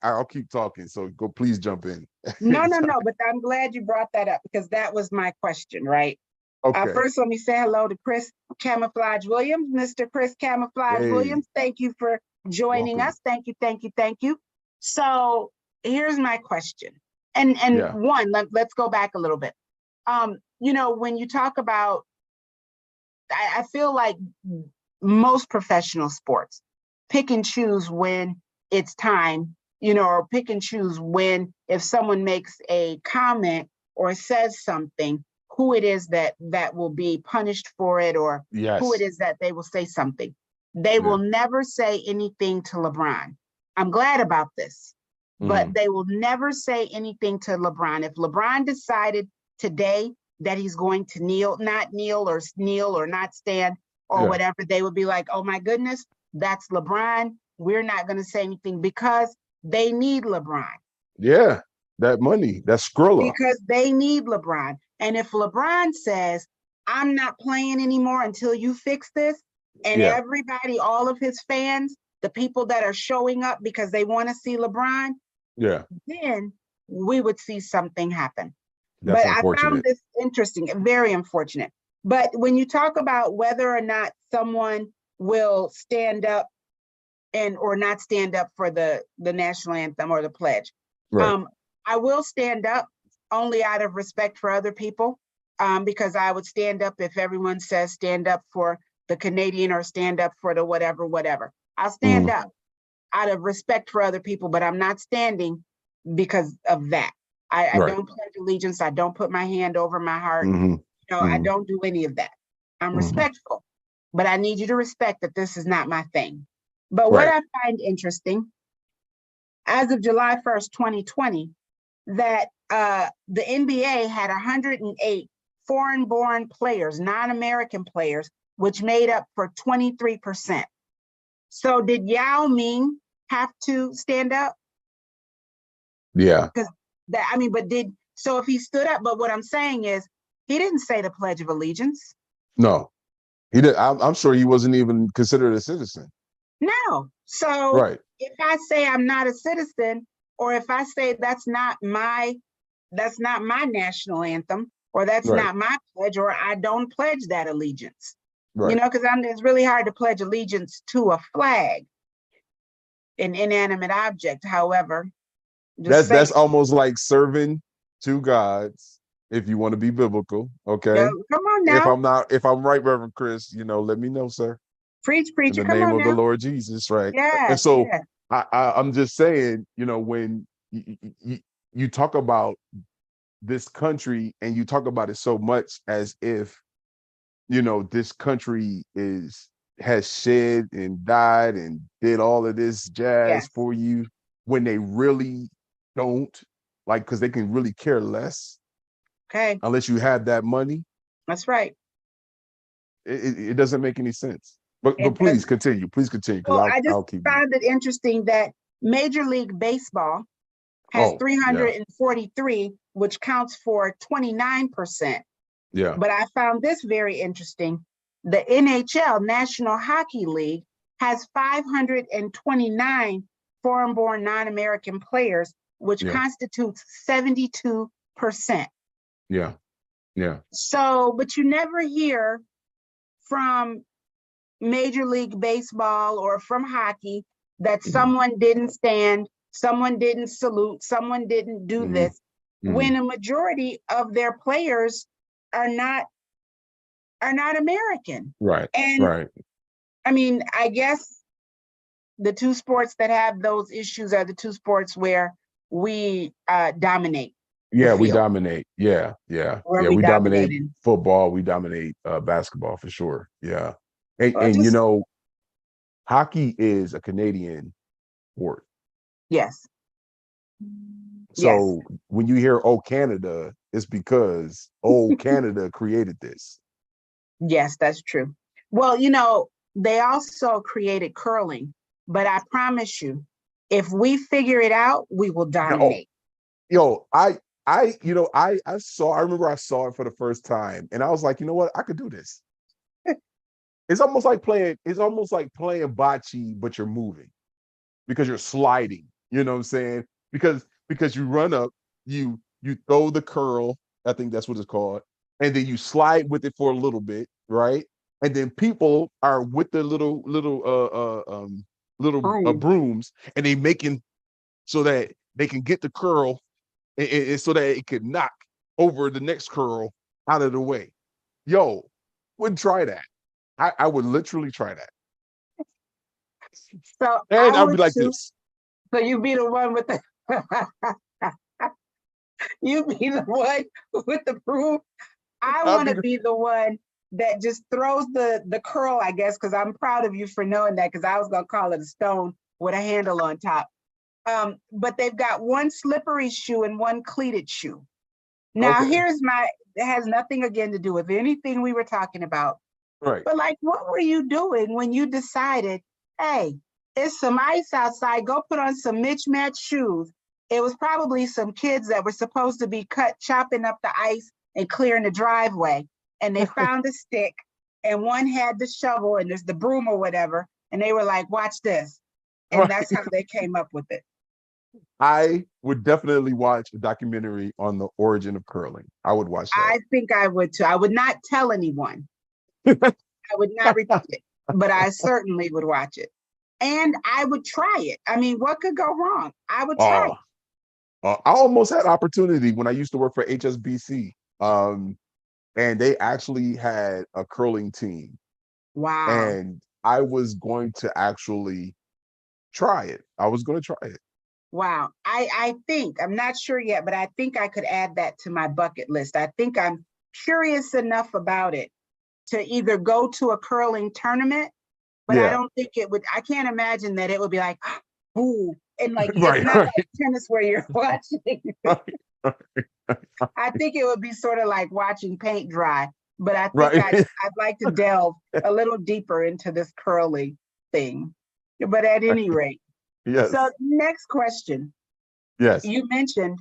I'll keep talking. So go, please jump in. no, no, no. But I'm glad you brought that up because that was my question, right? Okay. First, let me say hello to Chris Camouflage Williams, Mr. Chris Camouflage Hey, Williams. Thank you for joining welcome. us. Thank you, thank you, thank you. So here's my question. And Yeah. one, let's go back a little bit. When you talk about, I feel like most professional sports pick and choose when it's time, or pick and choose when, if someone makes a comment or says something, who it is that will be punished for it, or who it Yes. is that they will say something. They will Yeah. never say anything to LeBron. I'm glad about this, but Hmm. they will never say anything to LeBron. If LeBron decided today that he's going to not kneel or not stand or Yeah. whatever, they would be like, oh my goodness, that's LeBron. We're not going to say anything because they need LeBron. Yeah. That money, that Skrilla. Because they need LeBron. And if LeBron says, I'm not playing anymore until you fix this, and Yeah. everybody, all of his fans, the people that are showing up because they want to see LeBron, Yeah. then we would see something happen. That's But I found unfortunate. this interesting, very unfortunate. But when you talk about whether or not someone will stand up and or not stand up for the national anthem or the pledge, Right. I will stand up only out of respect for other people, because I would stand up if everyone says stand up for the Canadian or stand up for the whatever, whatever. I'll stand up out of respect for other people, but I'm not standing because of that. I Right. don't pledge allegiance. I don't put my hand over my heart. Hmm. No, I don't do any of that. I'm respectful, but I need you to respect that this is not my thing. But what Right. I find interesting, as of July 1st, 2020, that the NBA had 108 foreign-born players, non-American players, which made up for 23%. So did Yao Ming have to stand up? Yeah. Because that, I mean, but did, so if he stood up, but what I'm saying is he didn't say the Pledge of Allegiance. No, he did. I'm sure he wasn't even considered a citizen. No. So Right. if I say I'm not a citizen, or if I say that's not my national anthem, or that's Right. not my pledge, or I don't pledge that allegiance, you Right. know, because it's really hard to pledge allegiance to a flag, an inanimate object. However, just That's say, almost like serving two gods, if you want to be biblical. yeah, Okay. come on If now, I'm not, if I'm right, Reverend Chris, let me know, sir. preach, In preacher, the come name on of the now. Lord Jesus, right? And Yes, so yes, I'm just saying, when you talk about this country and you talk about it so much as if, this country has shed and died and did all of this jazz yes. for you when they really don't, like, because they can really care less Okay, unless you have that money. that's right. It doesn't make any sense. But It does. please continue. Please continue, because Well, I'll I just I'll keep going. found it interesting that Major League Baseball has Oh, yeah. 343, which counts for 29%. Yeah. But I found this very interesting. The NHL, National Hockey League, has 529 foreign-born non-American players, which Yeah. constitutes 72%. Yeah. Yeah. So, but you never hear from Major League Baseball or from hockey that Hmm. someone didn't stand, someone didn't salute, someone didn't do Hmm. this, Hmm. when a majority of their players are not American. Right. And Right. I mean, I guess the two sports that have those issues are the two sports where we dominate the Yeah, we field, dominate. Yeah, yeah, where yeah. we We dominate dominated. football. We dominate basketball for sure. Yeah, and Well, and just hockey is a Canadian sport. yes, yes, So when you hear "Oh Canada," it's because "Oh Canada" created this. yes, that's true. Well, you know, they also created curling, but I promise you, if we figure it out, we will Yeah, oh, dominate. yo, I remember I saw it for the first time, and I was like, you know what, I could do this. It's almost like playing bocce, but you're moving because you're sliding. You know what I'm saying? Because you run up, you throw the curl, I think that's what it's called, and then you slide with it for a little bit, right? And then people are with the little Boom. brooms, and they making so that they can get the curl, and so that it can knock over the next curl out of the way. Yo, would try that. I would literally try that. So I And I'd be would like too. this. So you be the one with the you be the one with the proof. I I'd want be to be the one that just throws the curl, I guess, because I'm proud of you for knowing that, because I was gonna call it a stone with a handle on top. But they've got one slippery shoe and one cleated shoe. Now, okay. it has nothing again to do with anything we were talking about. Right. But like, what were you doing when you decided, hey, it's some ice outside, go put on some mismatched shoes? It was probably some kids that were supposed to be chopping up the ice and clearing the driveway. And they found a stick and one had the shovel and there's the broom or whatever, and they were like, watch this. And that's how they came up with it. I would definitely watch a documentary on the origin of curling. I would watch that. I think I would too. I would not tell anyone. I would not repeat it, but I certainly would watch it. And I would try it. I mean, what could go wrong? I would try it. I almost had opportunity when I used to work for HSBC. And they actually had a curling team. Wow. And I was going to actually try it. I was going to try it. Wow. I think, I'm not sure yet, but I think I could add that to my bucket list. I think I'm curious enough about it to either go to a curling tournament, but I don't think it would, I can't imagine that it would be like, ooh, and like, Right, it's not like tennis where you're watching. I think it would be sort of like watching paint dry, but I think I'd like to delve a little deeper into this curling thing. But at any rate, yes. So next question. Yes. You mentioned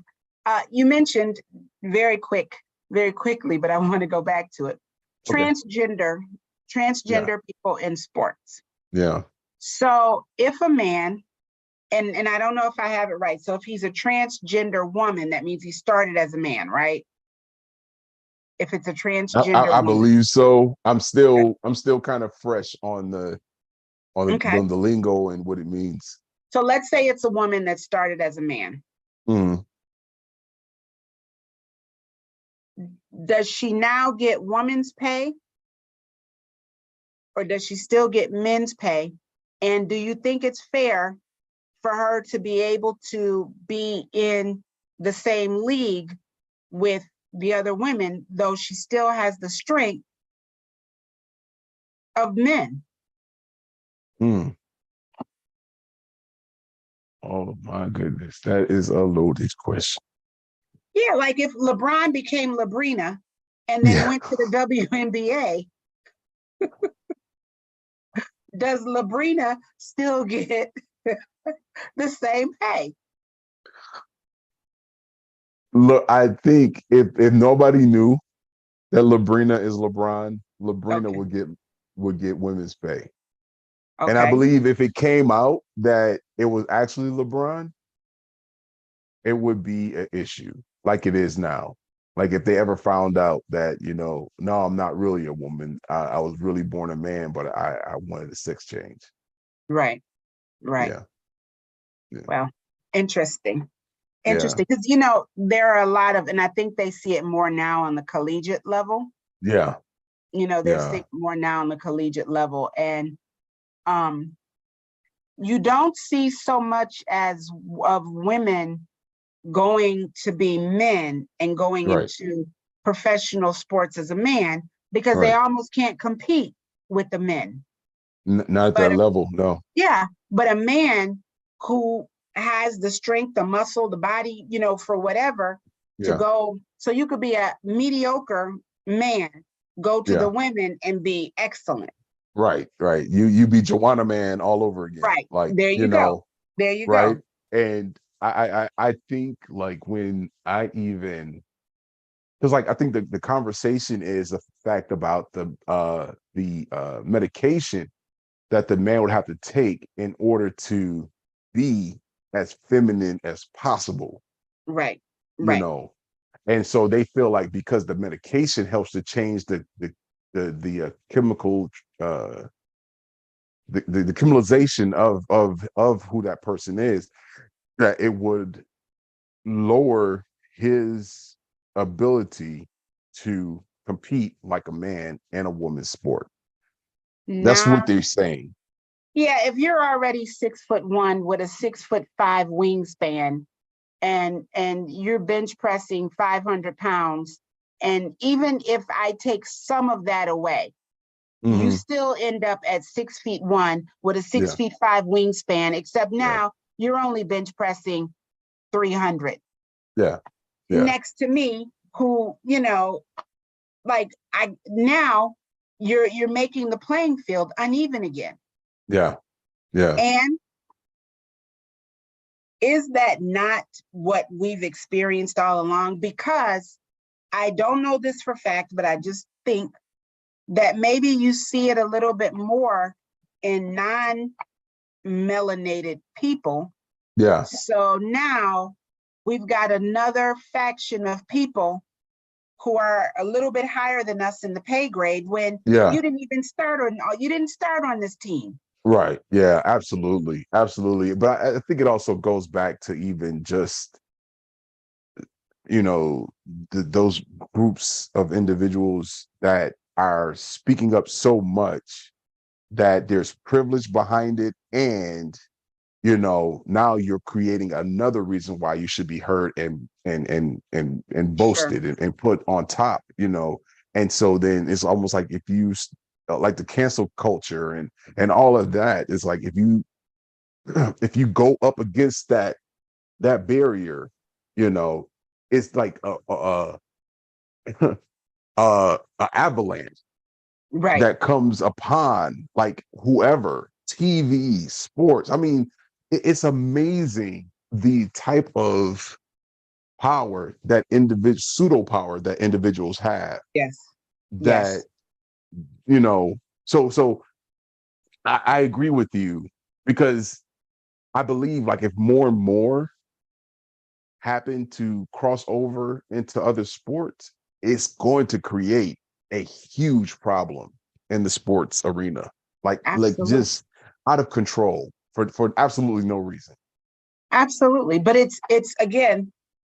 very quickly, but I want to go back to it. Transgender people in sports. Yeah. So if a man, and I don't know if I have it right. So if he's a transgender woman, that means he started as a man, right? If it's a transgender I woman. believe so. I'm still kind of fresh on the lingo and what it means. So let's say it's a woman that started as a man. Mm. Does she now get woman's pay? Or does she still get men's pay? And do you think it's fair for her to be able to be in the same league with the other women, though she still has the strength of men? Mm. Oh my goodness, that is a loaded question. Yeah, like if LeBron became Labrina and then went to the WNBA, does Labrina still get the same pay? Look, I think if nobody knew that Labrina is LeBron, Labrina would get women's pay. Okay. And I believe if it came out that it was actually LeBron, it would be an issue like it is now. Like if they ever found out that, no, I'm not really a woman. I was really born a man, but I wanted a sex change. Right. Yeah. Well, interesting. Yeah. Because, there are a lot of, and I think they see it more now on the collegiate level. Yeah. They're seeing more now on the collegiate level. And you don't see so much as of women going to be men and going into professional sports as a man, because they almost can't compete with the men. Not at that level, no. Yeah, but a man who has the strength, the muscle, the body, for whatever to go. So you could be a mediocre man, go to the women and be excellent. Right. You be Joanna Man all over again. Right. Like there you go. There you go. And I think like when I even, because like I think the conversation is the fact about the medication that the man would have to take in order to be as feminine as possible. Right. And so they feel like because the medication helps to change the chemical the chemicalization of who that person is, that it would lower his ability to compete like a man in a woman's sport. That's what they're saying. Yeah, if you're already 6'1" with a 6'5" wingspan, and you're bench pressing 500 pounds, and even if I take some of that away, you still end up at 6'1" with a 6'5" wingspan, except now you're only bench pressing 300. Next to me, who, like now you're making the playing field uneven again. And is that not what we've experienced all along? Because I don't know this for fact, but I just think that maybe you see it a little bit more in non-melanated people. Yeah. So now we've got another faction of people who are a little bit higher than us in the pay grade when Yeah. you didn't even start on this team. Right. Yeah, absolutely. Absolutely. But I think it also goes back to even just, you know, those groups of individuals that are speaking up so much that there's privilege behind it, and you know, now you're creating another reason why you should be heard and Sure. boasted and put on top, you know. And so then it's almost like if you like the cancel culture and all of that, it's like if you go up against that barrier, you know, it's like a avalanche Right. that comes upon like whoever, TV, sports. I mean, it's amazing the type of power that pseudo power that individuals have, Yes. that, Yes. you know, so I agree with you, because I believe like if more and more happen to cross over into other sports, it's going to create a huge problem in the sports arena. Like Absolutely. just out of control for absolutely no reason. Absolutely. But it's again,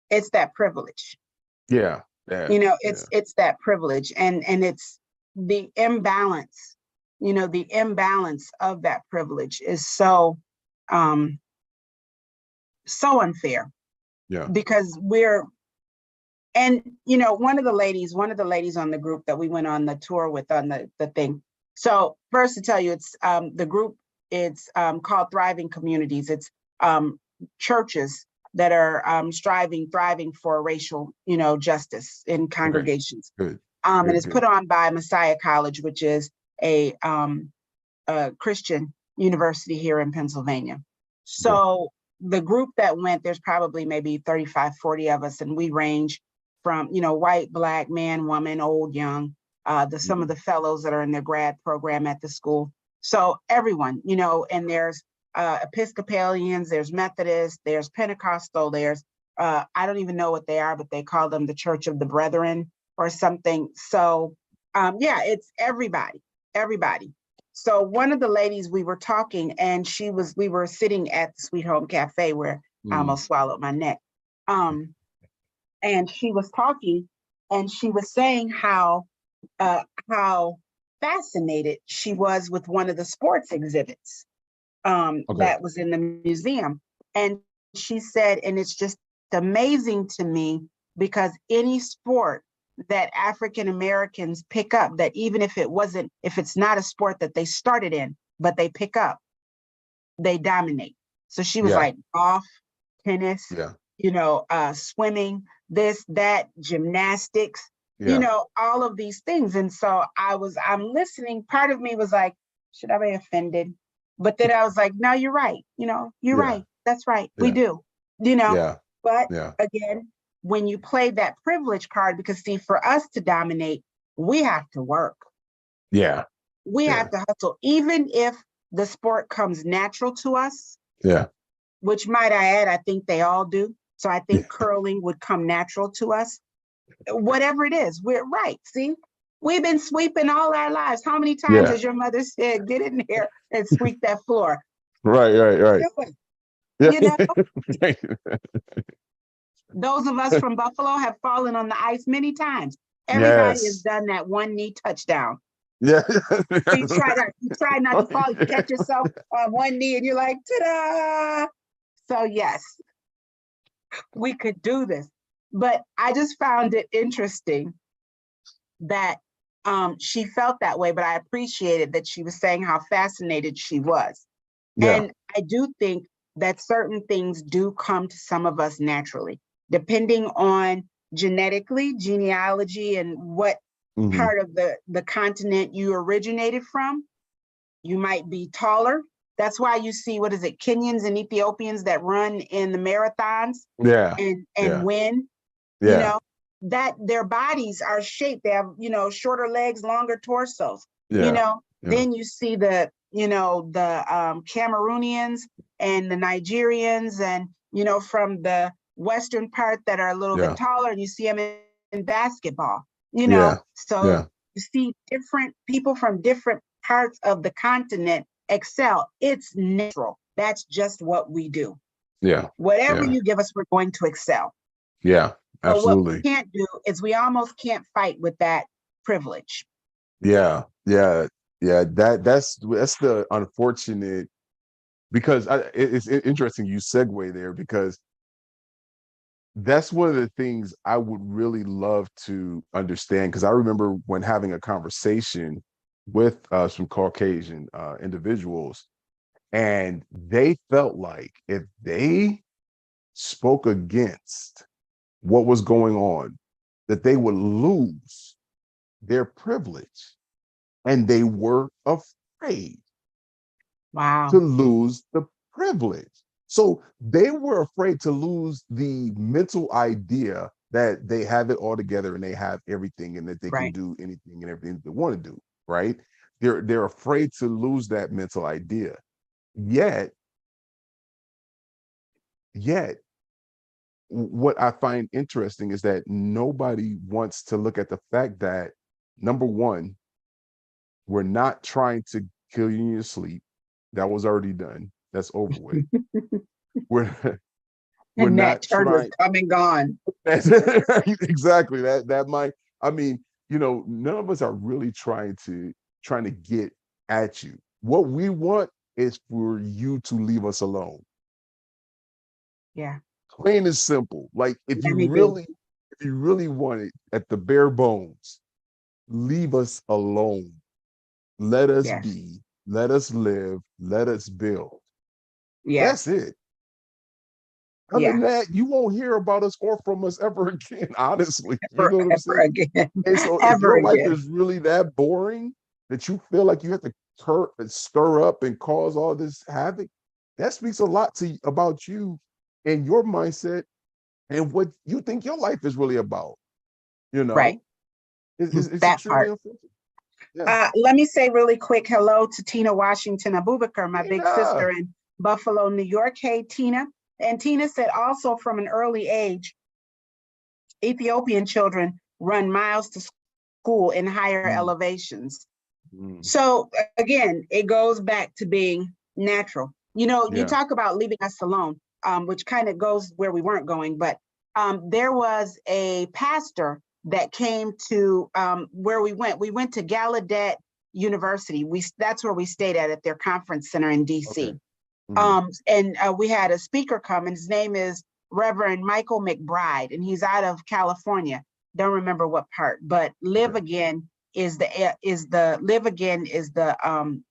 it's that privilege. Yeah, yeah, You know, yeah, it's that privilege, and it's the imbalance. You know, the imbalance of that privilege is um so unfair, yeah. because you know, one of the ladies on the group that we went on the tour with on the thing. So first to tell you, it's the group, it's called Thriving Communities. It's churches that are thriving for racial, you know, justice in Okay, congregations. good, And good, it's put good. on by Messiah College, which is a Christian university here in Pennsylvania. Okay. So the group that went, there's probably maybe 35, 40 of us, and we range from, you know, white, black, man, woman, old, young, some of Mhm. the fellows that are in their grad program at the school. So everyone, you know, and there's Episcopalians, there's Methodists, there's Pentecostal, there's I don't even know what they are, but they call them the Church of the Brethren or something. So yeah, it's everybody. So one of the ladies, we were talking, and we were sitting at the Sweet Home Cafe where I Mhm. almost swallowed my neck. Um, and she was talking, and she was saying how fascinated she was with one of the sports exhibits Okay. that was in the museum. And she said, and it's just amazing to me, because any sport that African Americans pick up, that even if it's not a sport that they started in, but they pick up, they dominate. So she was Yeah, like golf, tennis, yeah, you know, swimming, this, that, gymnastics, you yeah, know, all of these things. And so I'm listening. Part of me was like, should I be offended? But then I was like, no, you're right. You know, you're yeah, right. That's right. We yeah, do, you know, yeah, but yeah, again, when you play that privilege card, because see, for us to dominate, we have to work. yeah, We yeah, have to hustle, even if the sport comes natural to us, yeah, which might I add, I think they all do. So I yeah, think curling would come natural to us. Whatever it is, we're right. See, we've been sweeping all our lives. How many times yeah. has your mother said, get in there and sweep that floor? Right, right, right. Do it. Yeah. You know, those of us from Buffalo have fallen on the ice many times. Everybody has Yes. done that one knee touchdown. Yeah. You try not to fall, you catch yourself on one knee and you're like, ta-da. So yes, we could do this. But I just found it interesting that she felt that way, but I appreciated that she was saying how fascinated she was. Yeah. And I do think that certain things do come to some of us naturally, depending on genealogy, and what Mhm. part of the continent you originated from. You might be taller. That's why you see, what is it, Kenyans and Ethiopians that run in the marathons Yeah. and Yeah. win, you Yeah. know? that their bodies are shaped. They have, shorter legs, longer torsos, Yeah. then you see the Cameroonians and the Nigerians and, from the Western part that are a little bit Yeah. taller, and you see them in basketball, Yeah. so Yeah. you see different people from different parts of the continent excel. It's natural. That's just what we do. Yeah. Whatever Yeah. you give us, we're going to excel. Yeah. But what we Absolutely. can't do is we almost can't fight with that privilege. Yeah. Yeah. Yeah. That's the unfortunate, because it's interesting you segue there, because that's one of the things I would really love to understand. Because I remember when having a conversation with some Caucasian individuals, and they felt like if they spoke against what was going on, that they would lose their privilege, and they were afraid Wow. to lose the privilege. So they were afraid to lose the mental idea that they have it all together and they have everything and that they can Right. do anything and everything that they want to do, right? They're afraid to lose that mental idea. Yet what I find interesting is that nobody wants to look at the fact that, number one, we're not trying to kill you in your sleep. That was already done. That's over with. We're we're And that not turn is trying. come and gone. Exactly. That might. I mean, none of us are really trying to get at you. What we want is for you to leave us alone. Yeah. Plain and simple. Like Let me be. if you really want it at the bare bones, leave us alone. Let us Yes. be. Let us live. Let us build. That's Yes. it. Other Yeah. than that, you won't hear about us or from us ever again, honestly. You know what I'm Forever saying? again. And so if Ever your life again. is really that boring that you feel like you have to stir up and cause all this havoc, that speaks a lot about you and your mindset and what you think your life is really about. You Right. know, it's That extremely part. unfortunate. Yeah. Let me say really quick hello to Tina Washington Abubakar, my big sister Tina. in Buffalo, New York. Hey, Tina. And Tina said also from an early age, Ethiopian children run miles to school in higher Mm, elevations. mm, So again, it goes back to being natural. You yeah. talk about leaving us alone, which kind of goes where we weren't going, but there was a pastor that came to where we went. We went to Gallaudet University. That's where we stayed at their conference center in Okay. DC. Mm, And we had a speaker come, and his name is Reverend Michael McBride, and he's out of California. Don't remember what part, but Live okay. Again is the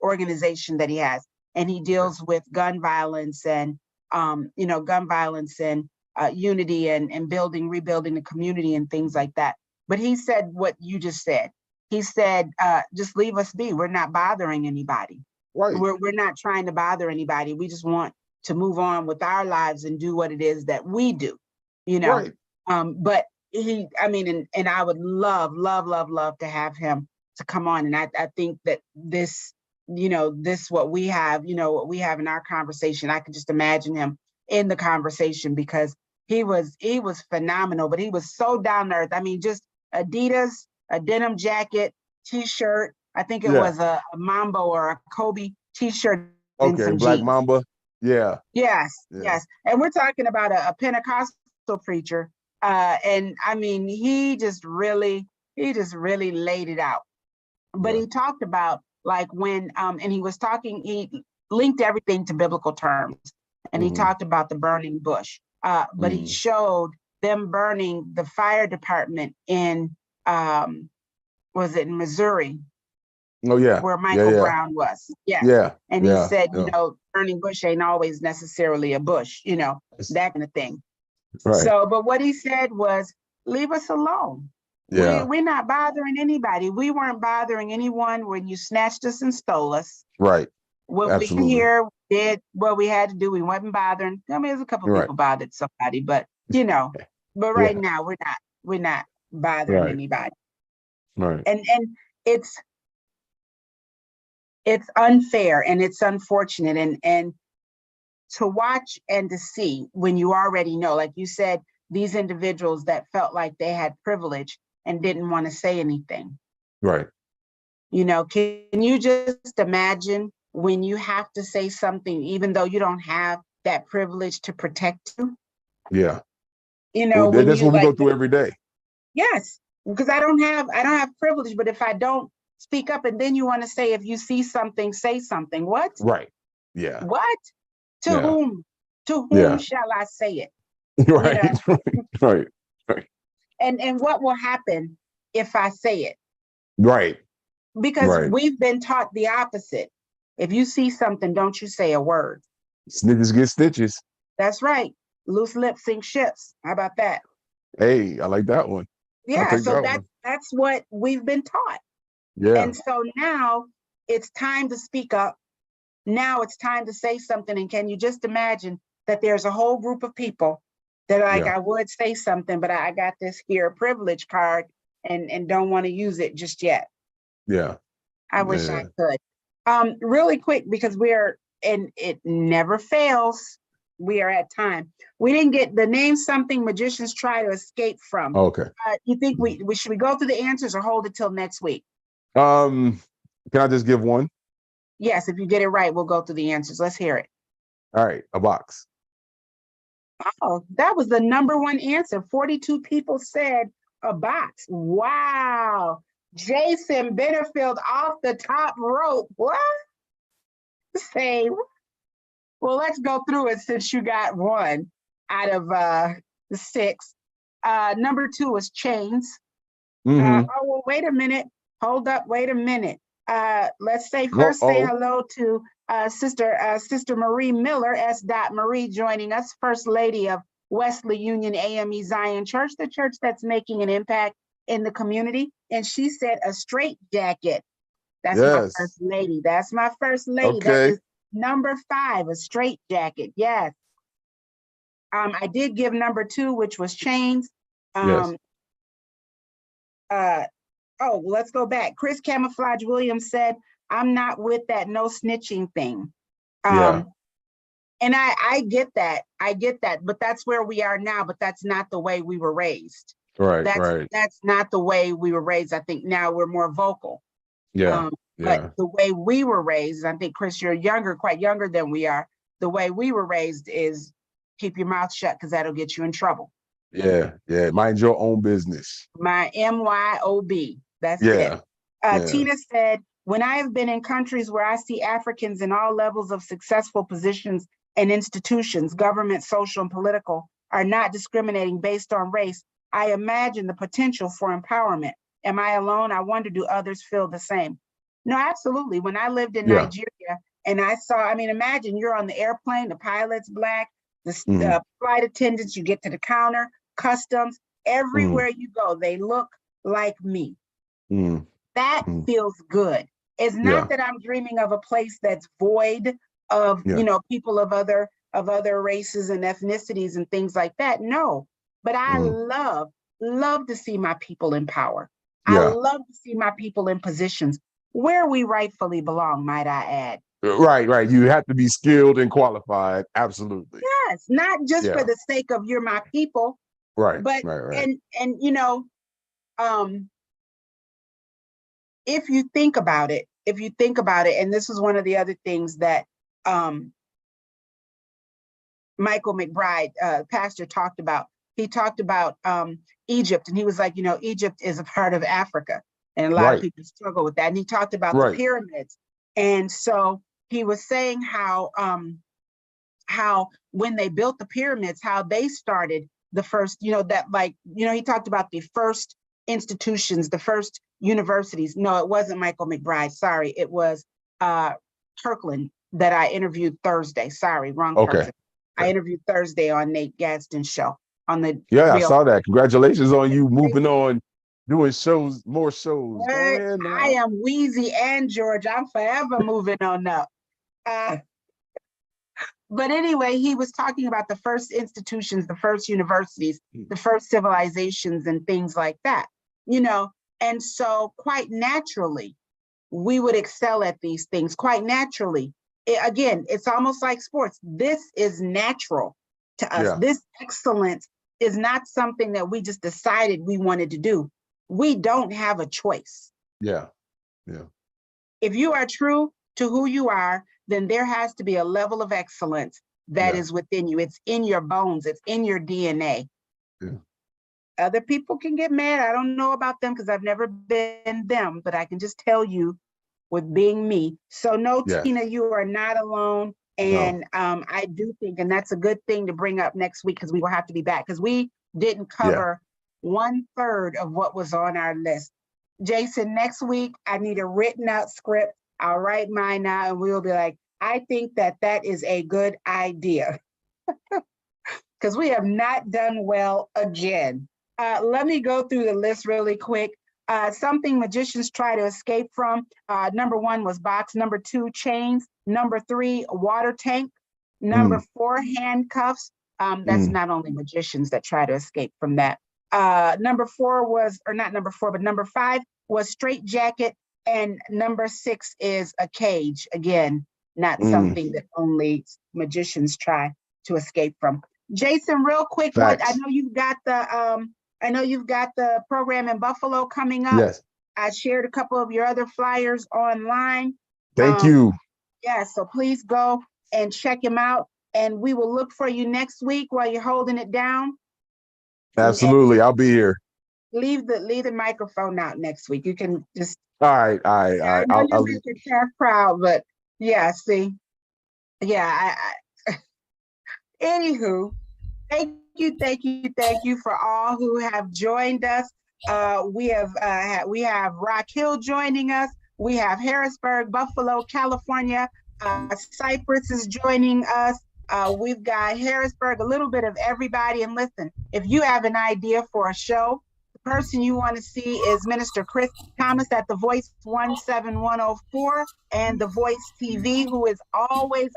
organization that he has, and he Okay. deals with gun violence and unity and rebuilding the community and things like that. But he said what you just said. He said, just leave us be. We're not bothering anybody. Right. We're not trying to bother anybody. We just want to move on with our lives and do what it is that we do, you know. Right. But and I would love, love, love, love to have him to come on. And I think that what we have, what we have in our conversation, I can just imagine him in the conversation because he was phenomenal, but he was so down to earth. I mean, just Adidas, a denim jacket, t-shirt. I think it Yeah. was a Mambo or a Kobe t-shirt and Okay. some Black jeans. Mamba. Yeah. Yes, Yeah. yes. And we're talking about a Pentecostal preacher. And I mean, he just really laid it out. But Yeah. he talked about like when and he linked everything to biblical terms. And he Hmm. talked about the burning bush. But he Mm. showed them burning the fire department in was it in Missouri, Oh yeah. where Yeah. Michael Yeah. Brown was. Yes. Yeah. And he Yeah. said, Yeah. burning bush ain't always necessarily a bush, It's- that kind of thing. right. So, but what he said was, leave us alone. Yeah. We're not bothering anybody. We weren't bothering anyone when you snatched us and stole us. Right. When we came Absolutely. here, we did what we had to do. We wasn't bothering. I mean, there's a couple of Right. people bothered somebody, but but right Yeah. now we're not. bothering Right. anybody. Right. And it's unfair and it's unfortunate, and to watch and to see when you already know, like you said, these individuals that felt like they had privilege and didn't want to say anything. Right. You know, can you just imagine when you have to say something, even though you don't have that privilege to protect you? Yeah. You know, when That's you what we like, go through every day. yes, because I don't have privilege, but if I don't speak up, and then you want to say, if you see something, say something. What? Right. Yeah. What? To Yeah. whom? To whom Yeah. shall I say it? You Right. know, Right. Right. and what will happen if I say it? Right. Because Right. we've been taught the opposite. If you see something, don't you say a word. Snitches get stitches. That's right. Loose lips sink ships. How about that? Hey, I like that one. I'll Yeah, take so that that's one. that's what we've been taught. Yeah. And so now it's time to speak up. Now it's time to say something. And can you just imagine that there's a whole group of people that are like, Yeah. I would say something, but I got this here privilege card and don't want to use it just yet. Yeah. I wish I Yeah. could. Really quick, because and it never fails. We are at time. We didn't get the name something magicians try to escape from. Okay. You think we should we go through the answers or hold it till next week? Can I just give one? Yes, if you get it right, we'll go through the answers. Let's hear it. All right. A box. Oh, that was the number one answer. 42 people said a box. Wow. Jason Benefield off the top rope. What? Say, well, let's go through it since you got one out of the six. Number two was chains. Mm-hmm. Oh, well, wait a minute. Hold up, wait a minute. Let's say first say Uh-oh. hello to Sister Marie Miller, S. Marie, joining us, First Lady of Wesley Union AME Zion Church, the church that's making an impact in the community. And she said a straight jacket. That's my Yes. first lady. That's my first lady. That Okay. is number 5, a straight jacket. Yes. I did give number 2, which was chains. Yes. Oh, let's go back. Chris Camouflage Williams said, I'm not with that no snitching thing. Yeah. And I get that. I get that. But that's where we are now. But that's not the way we were raised. Right. That's Right. not the way we were raised. I think now we're more vocal. Yeah. But Yeah. the way we were raised, I think, Chris, you're younger, quite younger than we are. The way we were raised is keep your mouth shut because that'll get you in trouble. Yeah. Yeah. Mind your own business. My MYOB. That's it. Yeah. Yeah. Tina said, when I have been in countries where I see Africans in all levels of successful positions and institutions, government, social, and political, are not discriminating based on race, I imagine the potential for empowerment. Am I alone? I wonder, do others feel the same? No, absolutely. When I lived in Yeah. Nigeria and I saw, I mean, imagine you're on the airplane, the pilot's Black, the Mhm. flight attendants, you get to the counter, customs, everywhere you go, they look like me. Mm. That Mm. feels good. It's Yeah. not that I'm dreaming of a place that's void of, Yeah. you know, people of other races and ethnicities and things like that. No, but I love to see my people in power. I Yeah. love to see my people in positions where we rightfully belong, might I add. Right. Right. You have to be skilled and qualified. Absolutely. Yes, not just for Yeah. the sake of you're my people, Right. but Right. Right. and you know, if you think about it, and this was one of the other things that Michael McBride, pastor, talked about. He talked about Egypt, and he was like, you know, Egypt is a part of Africa, and a lot of Right. people struggle with that. And he talked about the Right. pyramids, and so he was saying how when they built the pyramids, how they started the first, you know, that like, you know, he talked about the first institutions, the first universities. No, it wasn't Michael McBride. Sorry, it was Kirkland that I interviewed Thursday. Sorry, wrong Okay. person. I Okay. interviewed Thursday on Nate Gadsden's show on the Yeah, I Real. saw that. Congratulations on you moving on, doing shows, more shows. Go What? ahead I now. am Wheezy and George. I'm forever moving on up. Uh, But anyway, he was talking about the first institutions, the first universities, the first civilizations and things like that, you know? And so quite naturally, we would excel at these things quite naturally. Again, it's almost like sports. This is natural to us. Yeah. This excellence is not something that we just decided we wanted to do. We don't have a choice. Yeah. Yeah. If you are true to who you are, then there has to be a level of excellence that is within you. It's in your bones. It's in your DNA. Yeah. Other people can get mad. I don't know about them because I've never been them, but I can just tell you with being me. So no, Yes. Tina, you are not alone. And I do think, and that's a good thing to bring up next week because we will have to be back because we didn't cover 1/3 of what was on our list. Jason, next week, I need a written out script. I'll write mine now and we'll be like, I think that that is a good idea. Because we have not done well again. Let me go through the list really quick. Something magicians try to escape from. Number 1 was box. Number 2, chains. Number 3, water tank. Number 4, handcuffs. That's not only magicians that try to escape from that. Number 4 was, or not number 4, but number 5 was straight jacket. And number 6 is a cage. Again, not something that only magicians try to escape from. Jason, real quick, what I know you've got the program in Buffalo coming up. Yes. I shared a couple of your other flyers online. Thank you. Yeah, so please go and check him out. And we will look for you next week while you're holding it down. Absolutely. I'll be here. Leave the microphone out next week. You can just. All right. I know you make your staff proud, but yeah, see. Yeah, anywho, thank you for all who have joined us. We have Rock Hill joining us. We have Harrisburg, Buffalo, California. Cypress is joining us. We've got Harrisburg, a little bit of everybody. And listen, if you have an idea for a show, the person you want to see is Minister Chris Thomas at The Voice 17104 and The Voice TV, who is always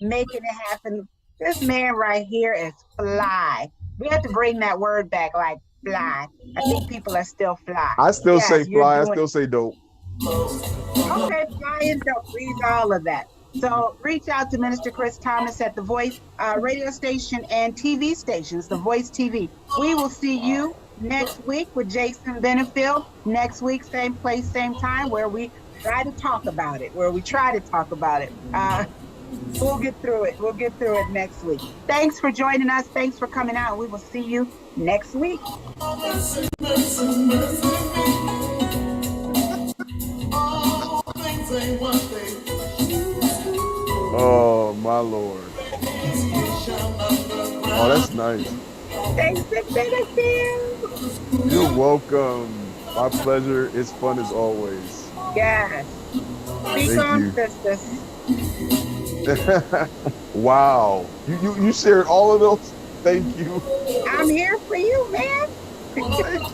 making it happen. This man right here is fly. We have to bring that word back, like fly. I think people are still fly. I still say fly. I still say dope. Okay, fly and dope. Read all of that. So reach out to Minister Chris Thomas at The Voice radio station and TV stations, The Voice TV. We will see you next week with Jason Benefield. Next week, same place, same time, where we try to talk about it. We'll get through it. We'll get through it next week. Thanks for joining us. Thanks for coming out. We will see you next week. Mercy, mercy, mercy me. All things ain't what they used to. Oh, my Lord. Oh, that's nice. Thanks for Benefield. You're welcome. My pleasure. It's fun as always. Yes. Speak on, sisters. Wow. You shared all of those. Thank you. I'm here for you, man. Thank you.